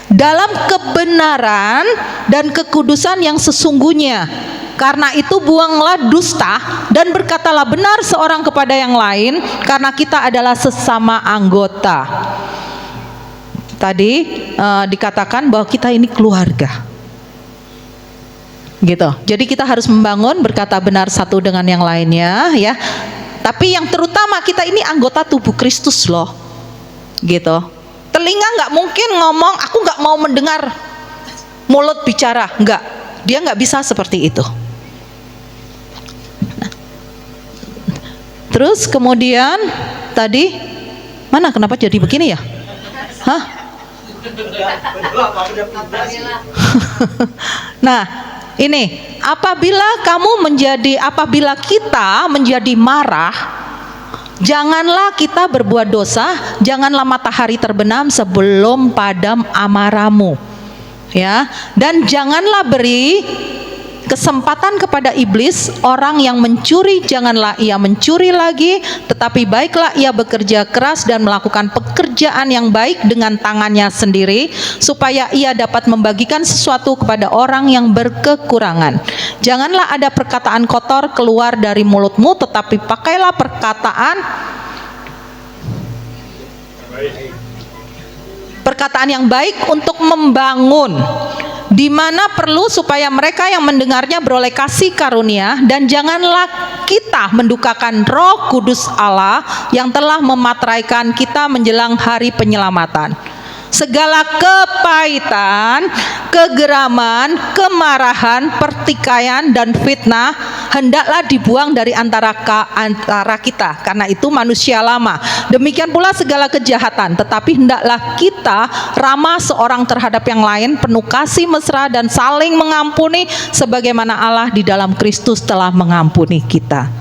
dalam kebenaran dan kekudusan yang sesungguhnya. Karena itu buanglah dusta dan berkatalah benar seorang kepada yang lain, karena kita adalah sesama anggota. Tadi dikatakan bahwa kita ini keluarga. Gitu. Jadi kita harus membangun berkata benar satu dengan yang lainnya, ya. Tapi yang terutama kita ini anggota tubuh Kristus loh. Gitu. Telinga nggak mungkin ngomong, aku nggak mau mendengar. Mulut bicara, nggak. Dia nggak bisa seperti itu. Terus kemudian tadi? Mana kenapa jadi begini ya? Hah? Nah, ini apabila kita menjadi marah, janganlah kita berbuat dosa, janganlah matahari terbenam sebelum padam amarahmu. Ya, dan janganlah beri kesempatan kepada iblis. Orang yang mencuri, janganlah ia mencuri lagi, tetapi baiklah ia bekerja keras dan melakukan pekerjaan yang baik dengan tangannya sendiri, supaya ia dapat membagikan sesuatu kepada orang yang berkekurangan. Janganlah ada perkataan kotor keluar dari mulutmu, tetapi pakailah perkataan yang baik untuk membangun, di mana perlu supaya mereka yang mendengarnya beroleh kasih karunia. Dan janganlah kita mendukakan Roh Kudus Allah yang telah memateraikan kita menjelang hari penyelamatan. Segala kepahitan, kegeraman, kemarahan, pertikaian, dan fitnah hendaklah dibuang dari antara kita, karena itu manusia lama. Demikian pula segala kejahatan, tetapi hendaklah kita ramah seorang terhadap yang lain, penuh kasih mesra dan saling mengampuni, sebagaimana Allah di dalam Kristus telah mengampuni kita.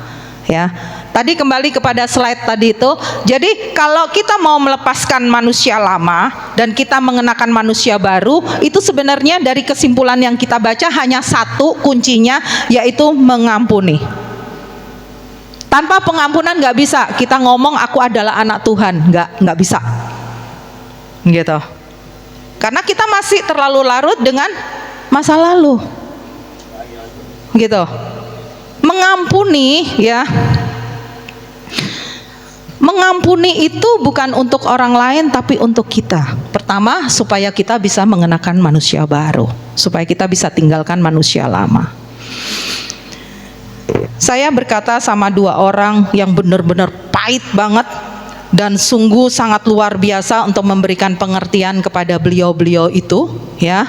Ya, tadi kembali kepada slide tadi itu. Jadi kalau kita mau melepaskan manusia lama dan kita mengenakan manusia baru, itu sebenarnya dari kesimpulan yang kita baca hanya satu kuncinya, yaitu mengampuni. Tanpa pengampunan nggak bisa kita ngomong aku adalah anak Tuhan, nggak bisa, gitu. Karena kita masih terlalu larut dengan masa lalu, gitu. Mengampuni, ya, mengampuni itu bukan untuk orang lain tapi untuk kita. Pertama, supaya kita bisa mengenakan manusia baru, supaya kita bisa tinggalkan manusia lama. Saya berkata sama dua orang yang benar-benar pahit banget dan sungguh sangat luar biasa untuk memberikan pengertian kepada beliau-beliau itu, ya.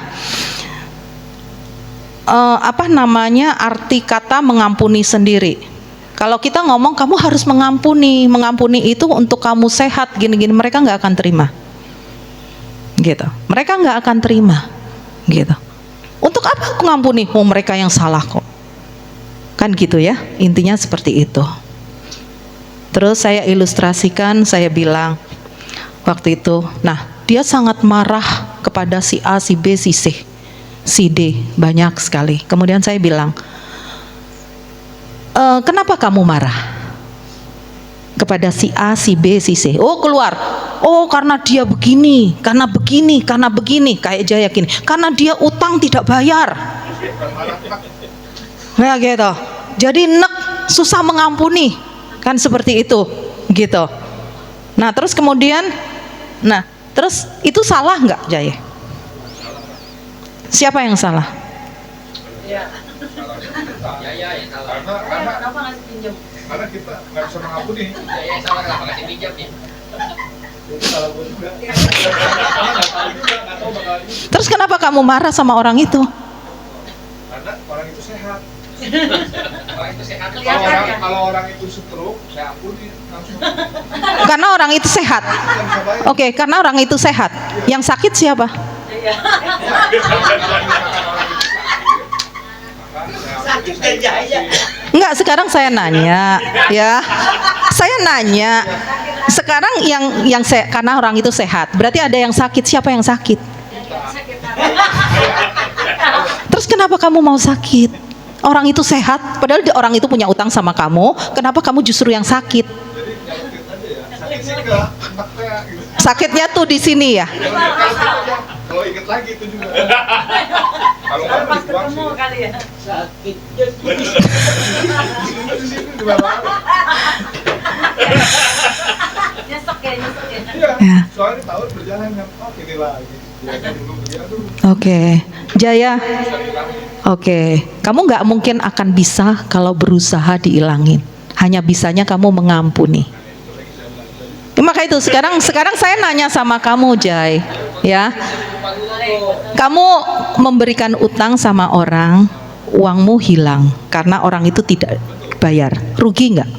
Arti kata mengampuni sendiri. Kalau kita ngomong kamu harus mengampuni itu untuk kamu sehat gini-gini, mereka nggak akan terima, gitu. Mereka nggak akan terima, gitu. Untuk apa aku ngampuni? Oh, mereka yang salah kok, kan gitu ya. Intinya seperti itu. Terus saya ilustrasikan, saya bilang waktu itu, nah dia sangat marah kepada si A, si B, si C, si D, banyak sekali. Kemudian saya bilang, kenapa kamu marah kepada si A, si B, si C? Oh, keluar, oh karena dia begini, karena begini, karena begini. Kayak Jaya gini, karena dia utang tidak bayar. Nah gitu, jadi susah mengampuni, kan seperti itu, gitu. Nah terus kemudian, terus itu salah nggak, Jaya? Siapa yang salah?
Karena kita nggak bisa mengampuni.
Terus kenapa kamu marah sama orang itu?
Karena orang itu sehat.
Kelihatan.
Kalau orang itu stroke, saya ampuni langsung.
Karena orang itu sehat. Oke, karena orang itu sehat. Yang sakit siapa? Enggak, sekarang saya nanya, ya. Saya nanya. Sekarang yang karena orang itu sehat, berarti ada yang sakit. Siapa yang sakit? Terus kenapa kamu mau sakit? Orang itu sehat, padahal orang itu punya utang sama kamu. Kenapa kamu justru yang sakit? Sakitnya tuh di sini ya.
Kalau inget lagi itu juga. Kalau pas ketemu kali ya. Sakit.
Nyesek ya.
Ya.
Soalnya tahun berjalan yang ini lagi.
Oke, Jaya. Oke, kamu nggak mungkin akan bisa kalau berusaha diilangin. Hanya bisanya kamu mengampuni. Maka itu sekarang saya nanya sama kamu, Jai, ya. Kamu memberikan utang sama orang, uangmu hilang karena orang itu tidak bayar. Rugi nggak?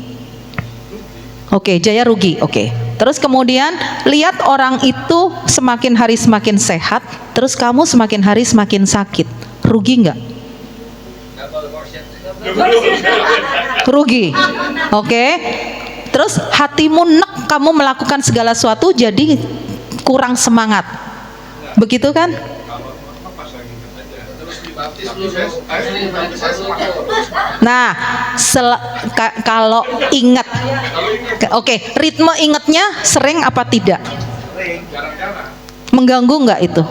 Oke, Jaya rugi. Oke. Terus kemudian lihat orang itu semakin hari semakin sehat, terus kamu semakin hari semakin sakit. Rugi nggak? Rugi. Oke. Terus hatimu nek, kamu melakukan segala sesuatu jadi kurang semangat. Begitu kan? Nah, kalau ingat, oke, ritme ingatnya sering apa tidak? Mengganggu nggak itu?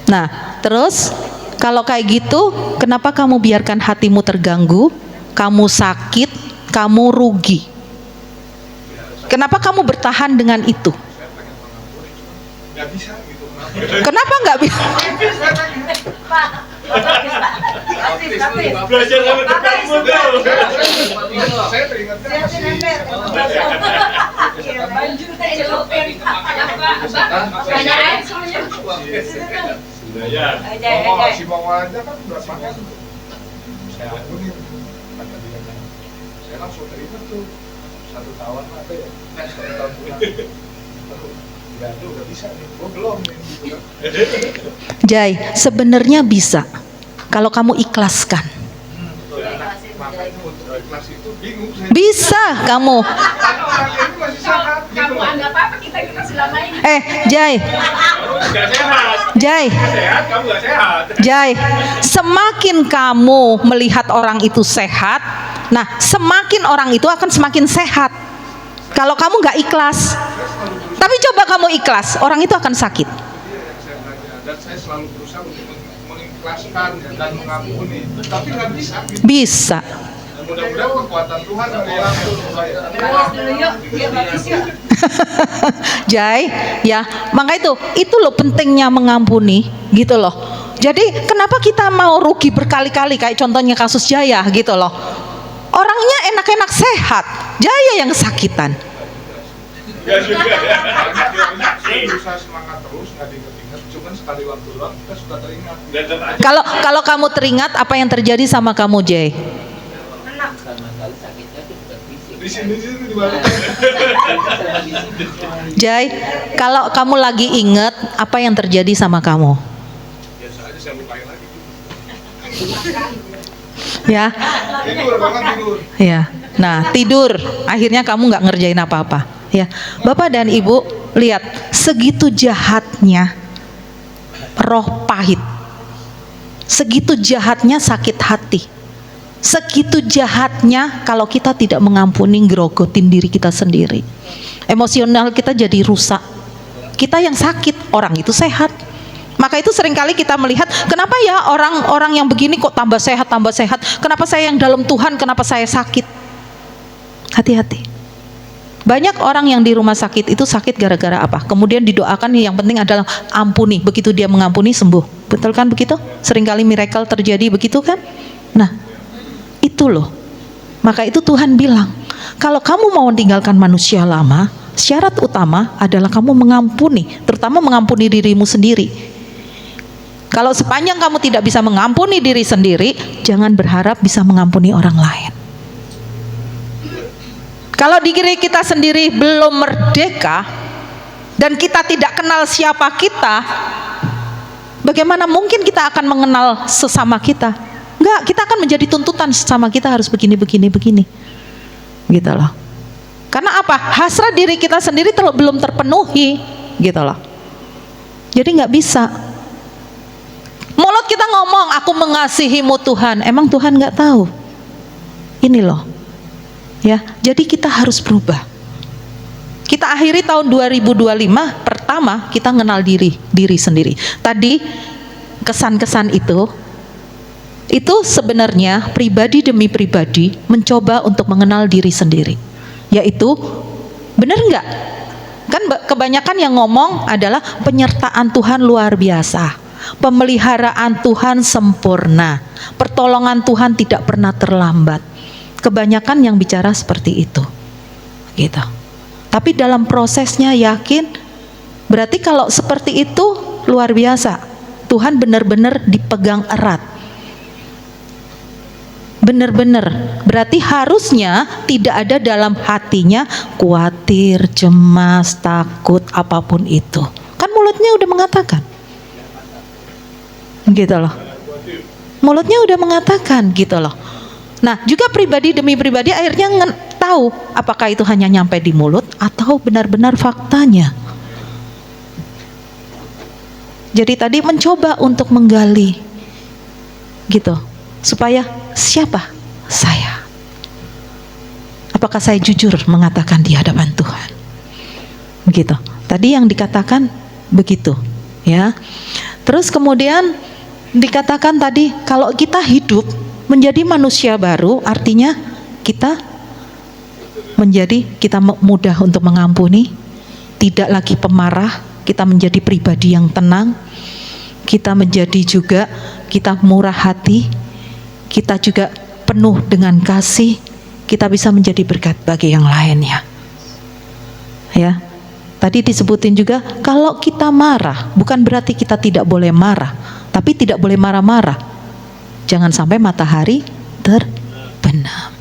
Nah, terus kalau kayak gitu, kenapa kamu biarkan hatimu terganggu? Kamu sakit, kamu rugi. Kenapa kamu bertahan dengan itu? Kenapa nggak bisa?
Belajar sama depanmu dong. Saya teringatnya si Mawar aja kan udah makan. Saya ampunin. Kata dia kan. Saya langsung terima tuh 1 tahun apa ya? 1 tahun pulang. Ya tuh udah bisa nih. Gua belum nih gitu kan.
Jai, sebenarnya bisa kalau kamu ikhlaskan.
Makanya untuk ikhlas itu bingung saya.
Bisa kamu.
Kamu anggap apa kita selama ini?
Jai.
Gak sehat.
Jai.
Sehat, kamu gak sehat.
Jai, semakin kamu melihat orang itu sehat, nah semakin orang itu akan semakin sehat. Kalau kamu nggak ikhlas, tapi coba kamu ikhlas, orang itu akan sakit.
Dan saya selalu berusaha untuk mengikhlaskan dan mengampuni, tapi nggak bisa.
Bisa.
Mudah-mudahan kekuatan Tuhan yang
Jai, ya, maka itu loh pentingnya mengampuni, gitu loh. Jadi kenapa kita mau rugi berkali-kali kayak contohnya kasus Jaya gitu loh. Orangnya enak-enak sehat, Jaya yang kesakitan.
Ya juga. Saya berusaha semangat terus, nggak diingat-ingat. Cuman sekali waktu doang kita suka teringat.
Kalau kamu teringat, apa yang terjadi sama kamu, Jay?
Di sini di mana?
Jay, kalau kamu lagi ingat, apa yang terjadi sama kamu?
Biasa aja saya lupain lagi.
Ya.
Tidur, banget tidur.
Ya. Nah, tidur. Akhirnya kamu nggak ngerjain apa-apa. Ya, Bapak dan Ibu, lihat segitu jahatnya roh pahit, segitu jahatnya sakit hati, segitu jahatnya kalau kita tidak mengampuni, ngerogotin diri kita sendiri. Emosional kita jadi rusak. Kita yang sakit, orang itu sehat. Maka itu seringkali kita melihat, kenapa ya orang-orang yang begini kok tambah sehat, kenapa saya yang dalam Tuhan, kenapa saya sakit? Hati-hati. Banyak orang yang di rumah sakit itu sakit gara-gara apa? Kemudian didoakan, yang penting adalah ampuni. Begitu dia mengampuni, sembuh. Betul kan begitu? Seringkali miracle terjadi begitu kan? Nah, itu loh. Maka itu Tuhan bilang, kalau kamu mau meninggalkan manusia lama, syarat utama adalah kamu mengampuni, terutama mengampuni dirimu sendiri. Kalau sepanjang kamu tidak bisa mengampuni diri sendiri, jangan berharap bisa mengampuni orang lain. Kalau diri kita sendiri belum merdeka dan kita tidak kenal siapa kita, bagaimana mungkin kita akan mengenal sesama kita? Enggak, kita akan menjadi tuntutan sesama kita harus begini, gitu loh. Karena apa? Hasrat diri kita sendiri belum terpenuhi, gitu loh. Jadi nggak bisa. Mulut kita ngomong, aku mengasihimu Tuhan, emang Tuhan nggak tahu? Ini loh. Ya, jadi kita harus berubah. Kita akhiri tahun 2025, pertama kita kenal diri sendiri. Tadi kesan-kesan itu sebenarnya pribadi demi pribadi mencoba untuk mengenal diri sendiri. Yaitu, benar nggak? Kan kebanyakan yang ngomong adalah penyertaan Tuhan luar biasa, pemeliharaan Tuhan sempurna, pertolongan Tuhan tidak pernah terlambat. Kebanyakan yang bicara seperti itu, gitu. Tapi dalam prosesnya yakin, berarti kalau seperti itu luar biasa. Tuhan benar-benar dipegang erat. benar-benar. Berarti harusnya tidak ada dalam hatinya khawatir, cemas, takut, apapun itu. Kan mulutnya udah mengatakan. Gitu loh. Mulutnya udah mengatakan gitu loh. Nah, juga pribadi demi pribadi akhirnya tahu apakah itu hanya nyampe di mulut atau benar-benar faktanya. Jadi tadi mencoba untuk menggali gitu, supaya siapa saya? Apakah saya jujur mengatakan di hadapan Tuhan? Begitu. Tadi yang dikatakan begitu, ya. Terus kemudian dikatakan tadi kalau kita hidup menjadi manusia baru, artinya kita mudah untuk mengampuni, tidak lagi pemarah. Kita menjadi pribadi yang tenang, kita menjadi juga kita murah hati, kita juga penuh dengan kasih, kita bisa menjadi berkat bagi yang lainnya. Ya, tadi disebutin juga kalau kita marah, bukan berarti kita tidak boleh marah, tapi tidak boleh marah-marah. Jangan sampai matahari terbenam.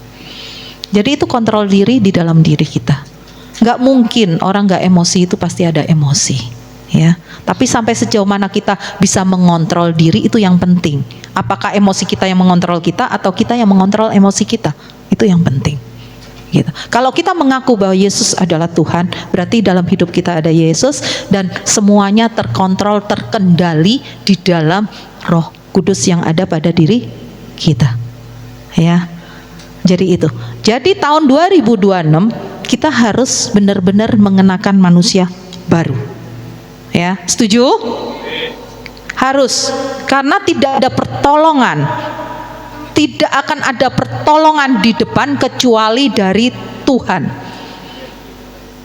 Jadi itu kontrol diri di dalam diri kita. Nggak mungkin orang nggak emosi, itu pasti ada emosi, ya. Tapi sampai sejauh mana kita bisa mengontrol diri, itu yang penting. Apakah emosi kita yang mengontrol kita atau kita yang mengontrol emosi kita, itu yang penting. Gitu. Kalau kita mengaku bahwa Yesus adalah Tuhan, berarti dalam hidup kita ada Yesus dan semuanya terkontrol, terkendali di dalam Roh Kudus yang ada pada diri kita, ya. Jadi itu. Jadi tahun 2026 kita harus benar-benar mengenakan manusia baru. Ya, setuju? Harus, karena tidak ada pertolongan. Tidak akan ada pertolongan di depan kecuali dari Tuhan.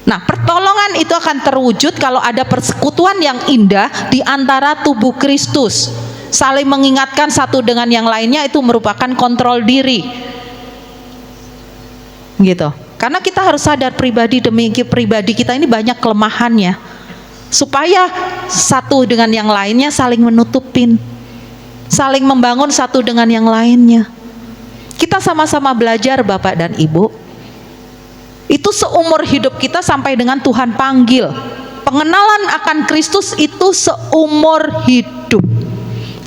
Nah, pertolongan itu akan terwujud kalau ada persekutuan yang indah di antara tubuh Kristus. Saling mengingatkan satu dengan yang lainnya, itu merupakan kontrol diri. Gitu. Karena kita harus sadar pribadi demi pribadi kita ini banyak kelemahannya. Supaya satu dengan yang lainnya saling menutupin, saling membangun satu dengan yang lainnya. Kita sama-sama belajar Bapak dan Ibu. Itu seumur hidup kita sampai dengan Tuhan panggil. Pengenalan akan Kristus itu seumur hidup.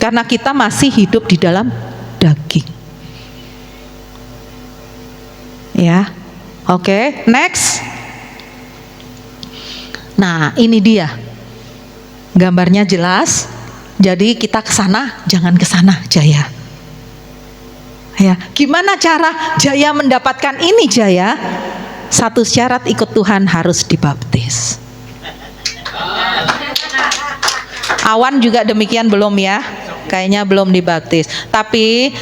Karena kita masih hidup di dalam daging. Ya. Oke, next. Nah, ini dia. Gambarnya jelas. Jadi kita ke sana, jangan ke sana, Jaya. Ya, gimana cara Jaya mendapatkan ini, Jaya? Satu syarat, ikut Tuhan harus dibaptis. Awan juga demikian belum ya? Kayaknya belum dibaptis. Tapi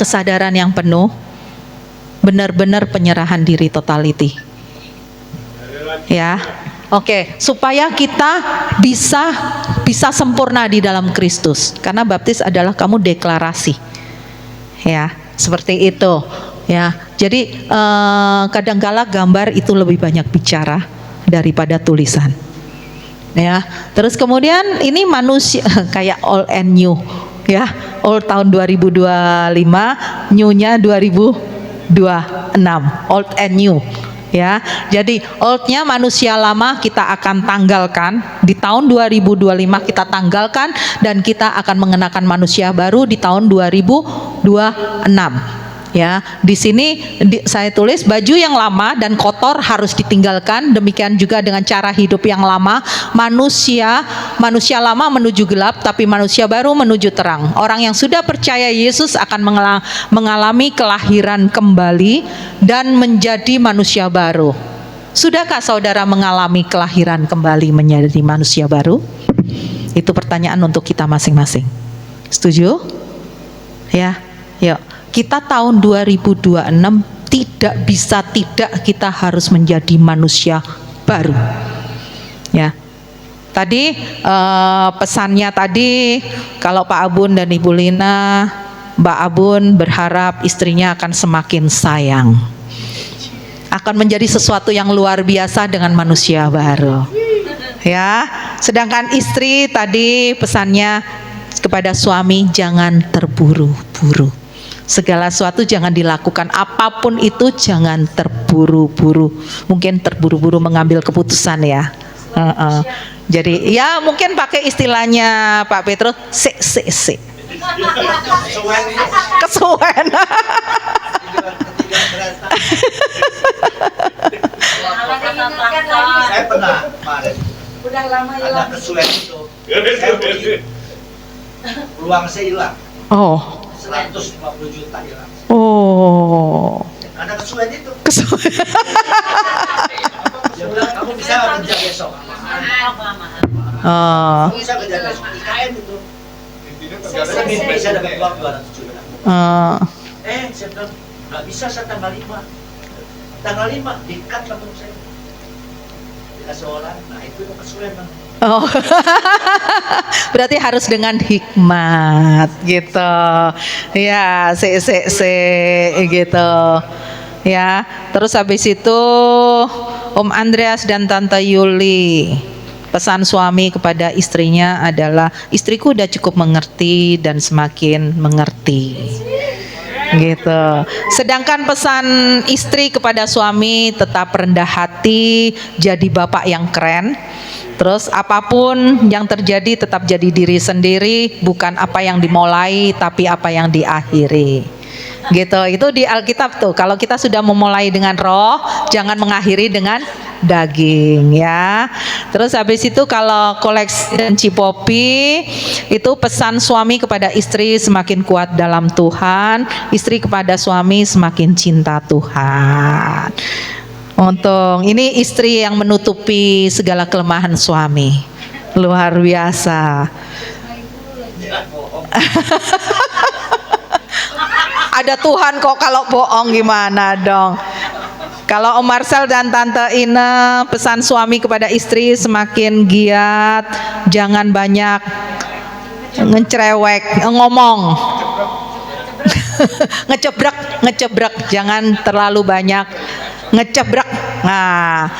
kesadaran yang penuh, benar-benar penyerahan diri totality. Ya. Oke, supaya kita bisa sempurna di dalam Kristus. Karena baptis adalah kamu deklarasi. Ya, seperti itu. Ya. Jadi kadangkala gambar itu lebih banyak bicara daripada tulisan. Ya. Terus kemudian ini manusia kayak old and new, ya. Old tahun 2025, new-nya 2026. Old and new. Ya, jadi oldnya manusia lama kita akan tanggalkan di tahun 2025, kita tanggalkan dan kita akan mengenakan manusia baru di tahun 2026. Ya, di sini saya tulis baju yang lama dan kotor harus ditinggalkan. Demikian juga dengan cara hidup yang lama, manusia lama menuju gelap, tapi manusia baru menuju terang. Orang yang sudah percaya Yesus akan mengalami kelahiran kembali dan menjadi manusia baru. Sudahkah saudara mengalami kelahiran kembali menjadi manusia baru? Itu pertanyaan untuk kita masing-masing. Setuju? Ya, yuk. Kita tahun 2026 tidak bisa tidak, kita harus menjadi manusia baru. Ya. Tadi pesannya tadi, kalau Pak Abun dan Ibu Lina, Mbak Abun berharap istrinya akan semakin sayang, akan menjadi sesuatu yang luar biasa dengan manusia baru. Ya. Sedangkan istri tadi pesannya kepada suami, jangan terburu-buru. Segala sesuatu jangan dilakukan, apapun itu jangan terburu-buru. Mungkin terburu-buru mengambil keputusan ya. Jadi ya mungkin pakai istilahnya Pak Petrus, se. Kesuwen.
Saya pernah kemarin.
Udah lama
Ada kesulitan itu. Saya beli, peluang saya hilang.
Oh.
150 juta hilang.
Oh.
Karena kesulitan itu.
Kesuwen.
Dia bilang kamu bisa kerja besok.
Oh.
Kamu bisa kerja besok. IKN itu. Saya mimpi saya dapat uang 200 juta. Saya bilang nggak bisa saya tanggal 5. Tanggal 5 dikat langsung saya. Dikasih orang. Nah itu kesulitan.
Oh. Berarti harus dengan hikmat gitu. Ya, gitu. Ya, terus habis itu Om Andreas dan Tante Yuli, pesan suami kepada istrinya adalah, istriku udah cukup mengerti dan semakin mengerti. Gitu. Sedangkan pesan istri kepada suami, tetap rendah hati, jadi bapak yang keren. Terus apapun yang terjadi tetap jadi diri sendiri, bukan apa yang dimulai tapi apa yang diakhiri. Gitu. Itu di Alkitab tuh. Kalau kita sudah memulai dengan roh, jangan mengakhiri dengan daging ya. Terus habis itu kalau koleksi dan cipopi, itu pesan suami kepada istri semakin kuat dalam Tuhan, istri kepada suami semakin cinta Tuhan. Untung ini istri yang menutupi segala kelemahan suami. Luar biasa. Ada Tuhan kok, kalau bohong gimana dong. Kalau Om Marcel dan Tante Ine, pesan suami kepada istri semakin giat, jangan banyak ngecerewek, ngomong. ngecebrek, jangan terlalu banyak ngecebrek. Nah,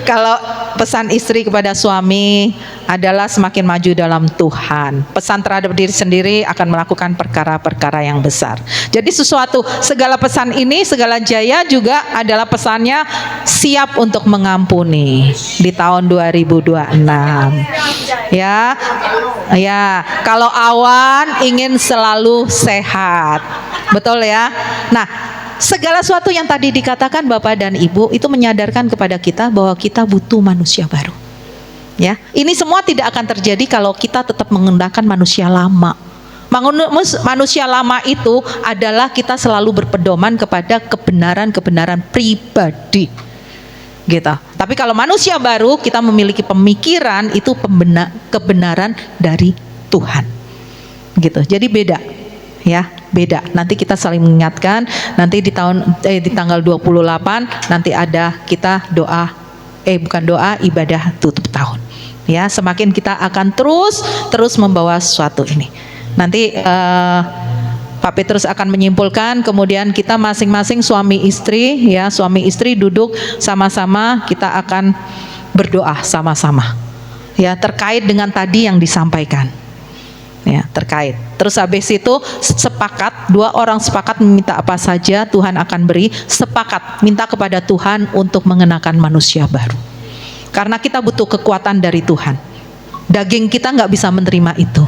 kalau pesan istri kepada suami adalah semakin maju dalam Tuhan. Pesan terhadap diri sendiri akan melakukan perkara-perkara yang besar. Jadi segala pesan ini, segala jaya juga adalah pesannya siap untuk mengampuni di tahun 2026. Ya, kalau awan ingin selalu sehat, betul ya. Nah, segala sesuatu yang tadi dikatakan Bapak dan Ibu itu menyadarkan kepada kita bahwa kita butuh manusia baru. Ya, ini semua tidak akan terjadi kalau kita tetap menggunakan manusia lama. Manusia lama itu adalah kita selalu berpedoman kepada kebenaran-kebenaran pribadi. Gitu. Tapi kalau manusia baru, kita memiliki pemikiran itu kebenaran dari Tuhan. Gitu. Jadi beda. Ya, beda. Nanti kita saling mengingatkan. Nanti di tanggal 28 nanti ada kita ibadah tutup tahun. Ya, semakin kita akan terus membawa sesuatu ini. Nanti Pak Petrus akan menyimpulkan, kemudian kita masing-masing suami istri duduk sama-sama, kita akan berdoa sama-sama. Ya, terkait dengan tadi yang disampaikan. Ya, terkait. Terus habis itu dua orang sepakat meminta apa saja Tuhan akan beri, sepakat minta kepada Tuhan untuk mengenakan manusia baru. Karena kita butuh kekuatan dari Tuhan. Daging kita nggak bisa menerima itu.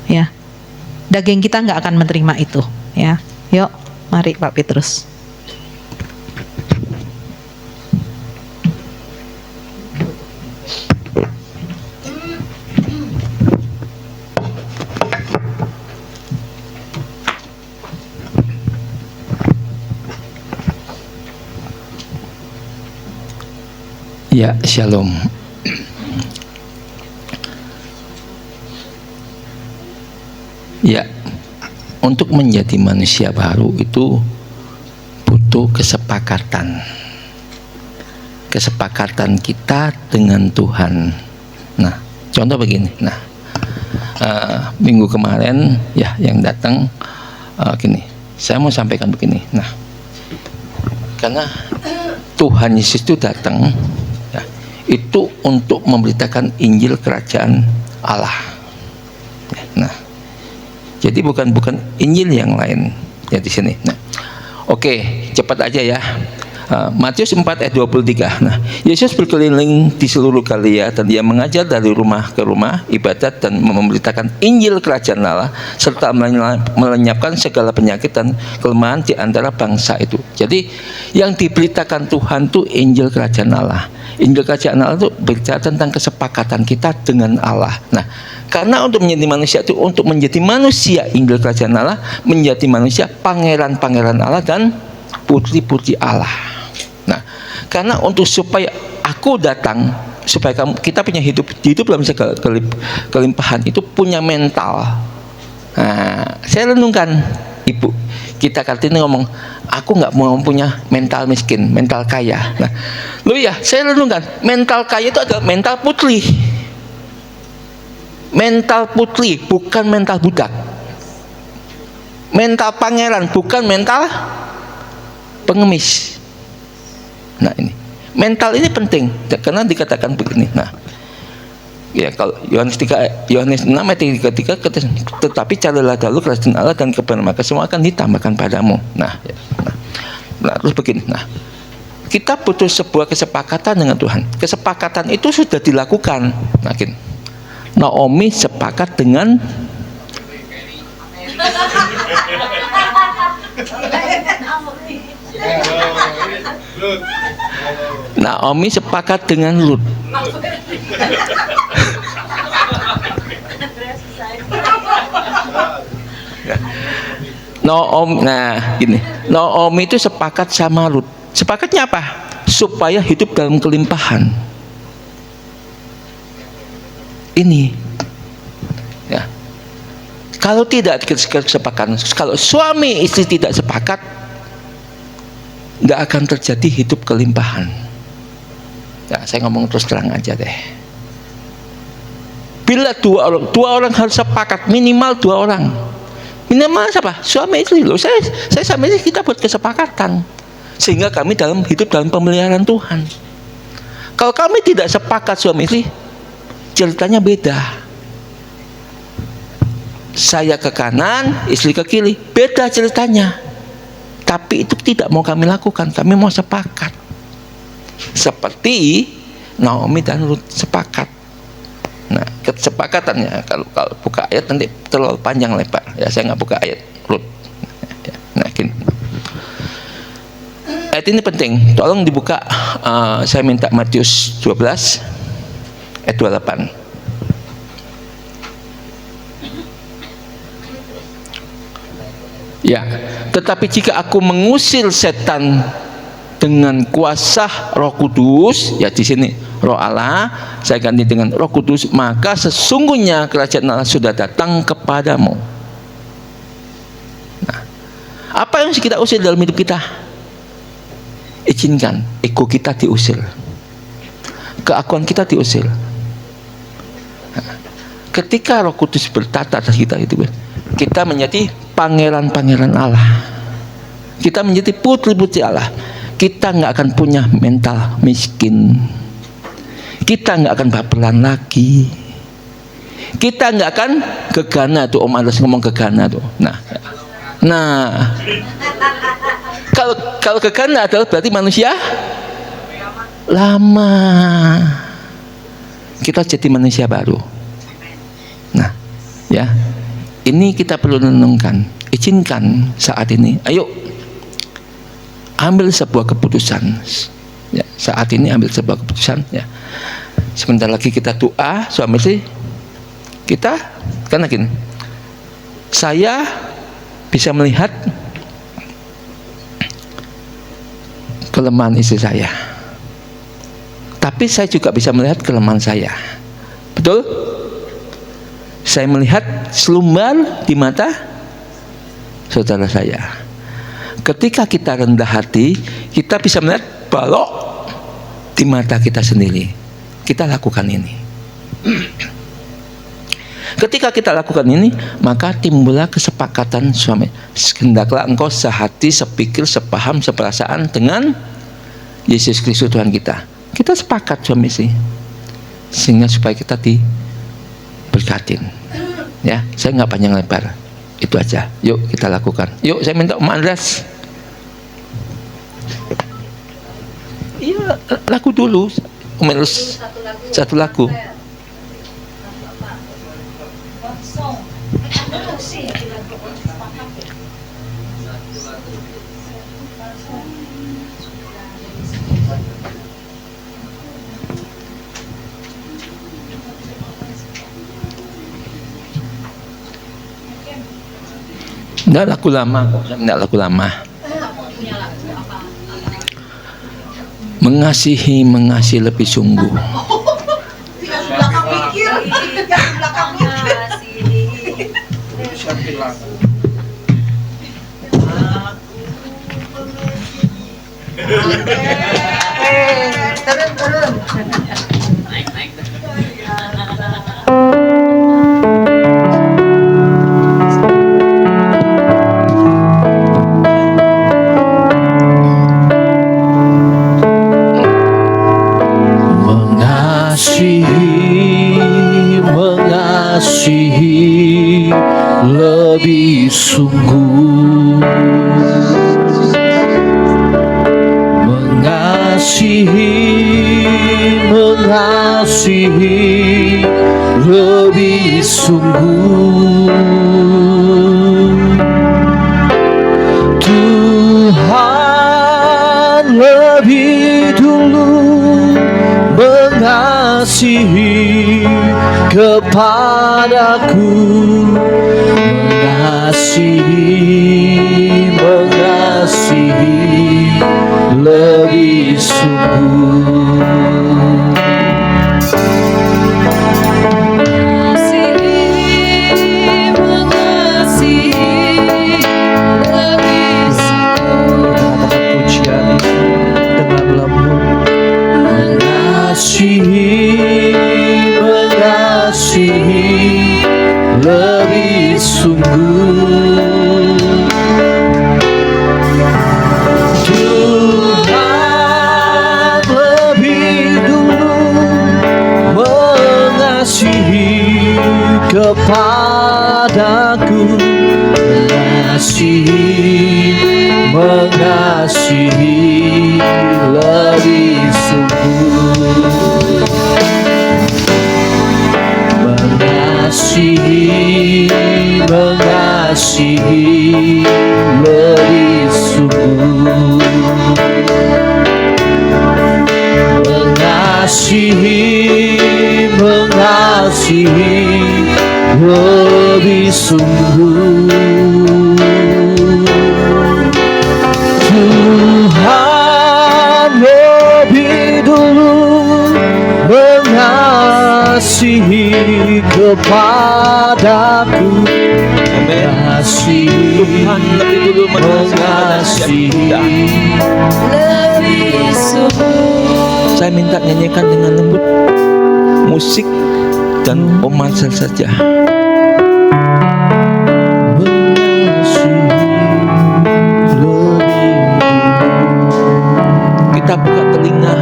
Ya, daging kita nggak akan menerima itu. Ya, yuk, mari Pak Petrus.
Ya, shalom. Ya, untuk menjadi manusia baru itu butuh kesepakatan. Kesepakatan kita dengan Tuhan. Nah, contoh begini. Nah, minggu kemarin ya yang datang gini. Saya mau sampaikan begini. Nah, karena Tuhan Yesus itu datang itu untuk memberitakan Injil Kerajaan Allah. Nah, Jadi bukan Injil yang lain ya di sini. Nah, oke, cepat aja ya. Matius 4 ayat 23. Nah, Yesus berkeliling di seluruh Galilea dan dia mengajar dari rumah ke rumah ibadat dan memberitakan Injil Kerajaan Allah serta melenyapkan segala penyakit dan kelemahan di antara bangsa itu. Jadi yang diberitakan Tuhan itu Injil Kerajaan Allah. Injil Kerajaan Allah itu berbicara tentang kesepakatan kita dengan Allah. Nah, karena untuk menjadi manusia itu, untuk menjadi manusia Injil Kerajaan Allah, menjadi manusia pangeran-pangeran Allah dan putri-putri Allah. Nah, karena untuk supaya aku datang, supaya kita punya hidup dalam segala kelimpahan itu punya mental. Nah, saya renungkan, Ibu, kita Kartini ngomong, aku nggak mau punya mental miskin, mental kaya. Nah, saya renungkan, mental kaya itu adalah mental putri. Mental putri, bukan mental budak. Mental pangeran, bukan mental pengemis. Nah, ini mental ini penting karena dikatakan begini. Nah, ya kalau Yohanes 6 ayat 33, tetapi carilah dahulu kerajaan Allah dan kebenaran, maka semua akan ditambahkan padamu. Nah, terus begini. Nah, kita butuh sebuah kesepakatan dengan Tuhan. Kesepakatan itu sudah dilakukan. Nah, Naomi sepakat dengan Naomi sepakat dengan Lut. Naomi itu sepakat sama Lut. Sepakatnya apa? Supaya hidup dalam kelimpahan. Ini. Ya. Kalau tidak kesepakatan, kalau suami istri tidak sepakat, nggak akan terjadi hidup kelimpahan. Ya, saya ngomong terus terang aja deh. Bila dua orang harus sepakat, minimal 2 orang. Minimal siapa? Suami istri loh. Saya sama istri kita buat kesepakatan sehingga kami hidup dalam pemeliharaan Tuhan. Kalau kami tidak sepakat suami istri, ceritanya beda. Saya ke kanan, istri ke kiri, beda ceritanya. Tapi itu tidak mau kami lakukan, kami mau sepakat. Seperti Naomi dan Ruth sepakat. Nah, kesepakatannya kalau buka ayat nanti terlalu panjang lebar. Ya, saya nggak buka ayat Ruth. Nah, gini. Ayat ini penting, tolong dibuka. Saya minta Matius 12 ayat 28. Ya, tetapi jika aku mengusir setan dengan kuasa Roh Kudus, ya di sini Roh Allah, saya ganti dengan Roh Kudus, maka sesungguhnya kerajaan Allah sudah datang kepadamu. Nah, apa yang kita usir dalam hidup kita? Izinkan ego kita diusir, keakuan kita diusir. Nah, ketika Roh Kudus bertata atas kita itu, kita menjadi pangeran-pangeran Allah, kita menjadi putri-putri Allah. Kita nggak akan punya mental miskin, kita nggak akan baperan lagi, kita nggak akan gegana tuh. Om Alas ngomong gegana tuh. Nah kalau gegana adalah berarti manusia lama, kita jadi manusia baru. Nah, ya, ini kita perlu renungkan. Izinkan saat ini, ayo ambil sebuah keputusan. Ya, saat ini ambil sebuah keputusan. Ya, sebentar lagi kita doa suami istri. Kita kan gini, saya bisa melihat kelemahan istri saya, tapi saya juga bisa melihat kelemahan saya. Betul? Saya melihat selumbar di mata saudara saya. Ketika kita rendah hati, kita bisa melihat balok di mata kita sendiri. Kita lakukan ini. Ketika kita lakukan ini, maka timbullah kesepakatan suami. Hendaklah engkau sehati, sepikir, sepaham, seperasaan dengan Yesus Kristus Tuhan kita. Kita sepakat suami istri, sehingga supaya kita diberkatin. Ya, saya nggak panjang lebar. Itu aja. Yuk kita lakukan. Yuk saya minta Om Andreas. Iya, lagu dulu. Om Andreas satu lagu. Enggak lagu lama kok, enggak lagu lama. Mengasihi lebih sungguh.
Mengasihi lebih sungguh, mengasihi lebih sungguh. Tuhan lebih dulu mengasihi kepadaku, mengasihi lebih sungguh. Mengasihi lebih sungguh. Tuhan lebih dulu mengasihi kepadaku, mengasihi lebih sungguh. Mengasihi lebih sungguh. Mengasihi lebih sungguh. Tuhan lebih dulu mengasihi kepadaku,
Tuhan lebih dulu mengasihi
lebih sungguh.
Saya minta nyanyikan dengan lembut musik dan Om Marcel saja. Kita buka telinga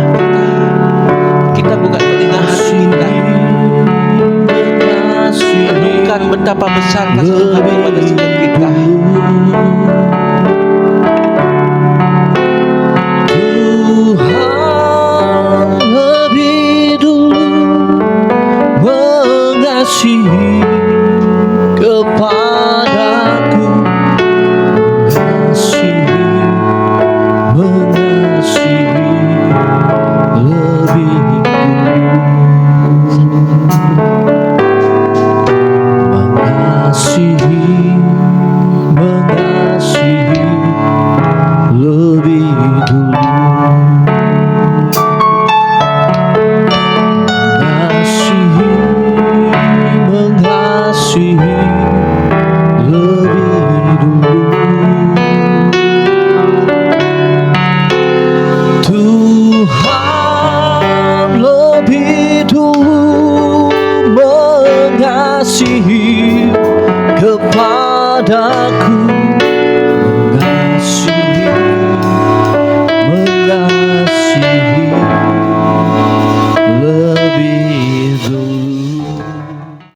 kita buka telinga hati kita. Renungkan betapa besar kasih Tuhan kepada setiap kita.
Tuhan lebih dulu mengasihi kepadaku, mengasihi lebih dulu. Mengasihi lebih dulu. Mengasihi lebih dulu. Tuhan lebih dulu mengasihi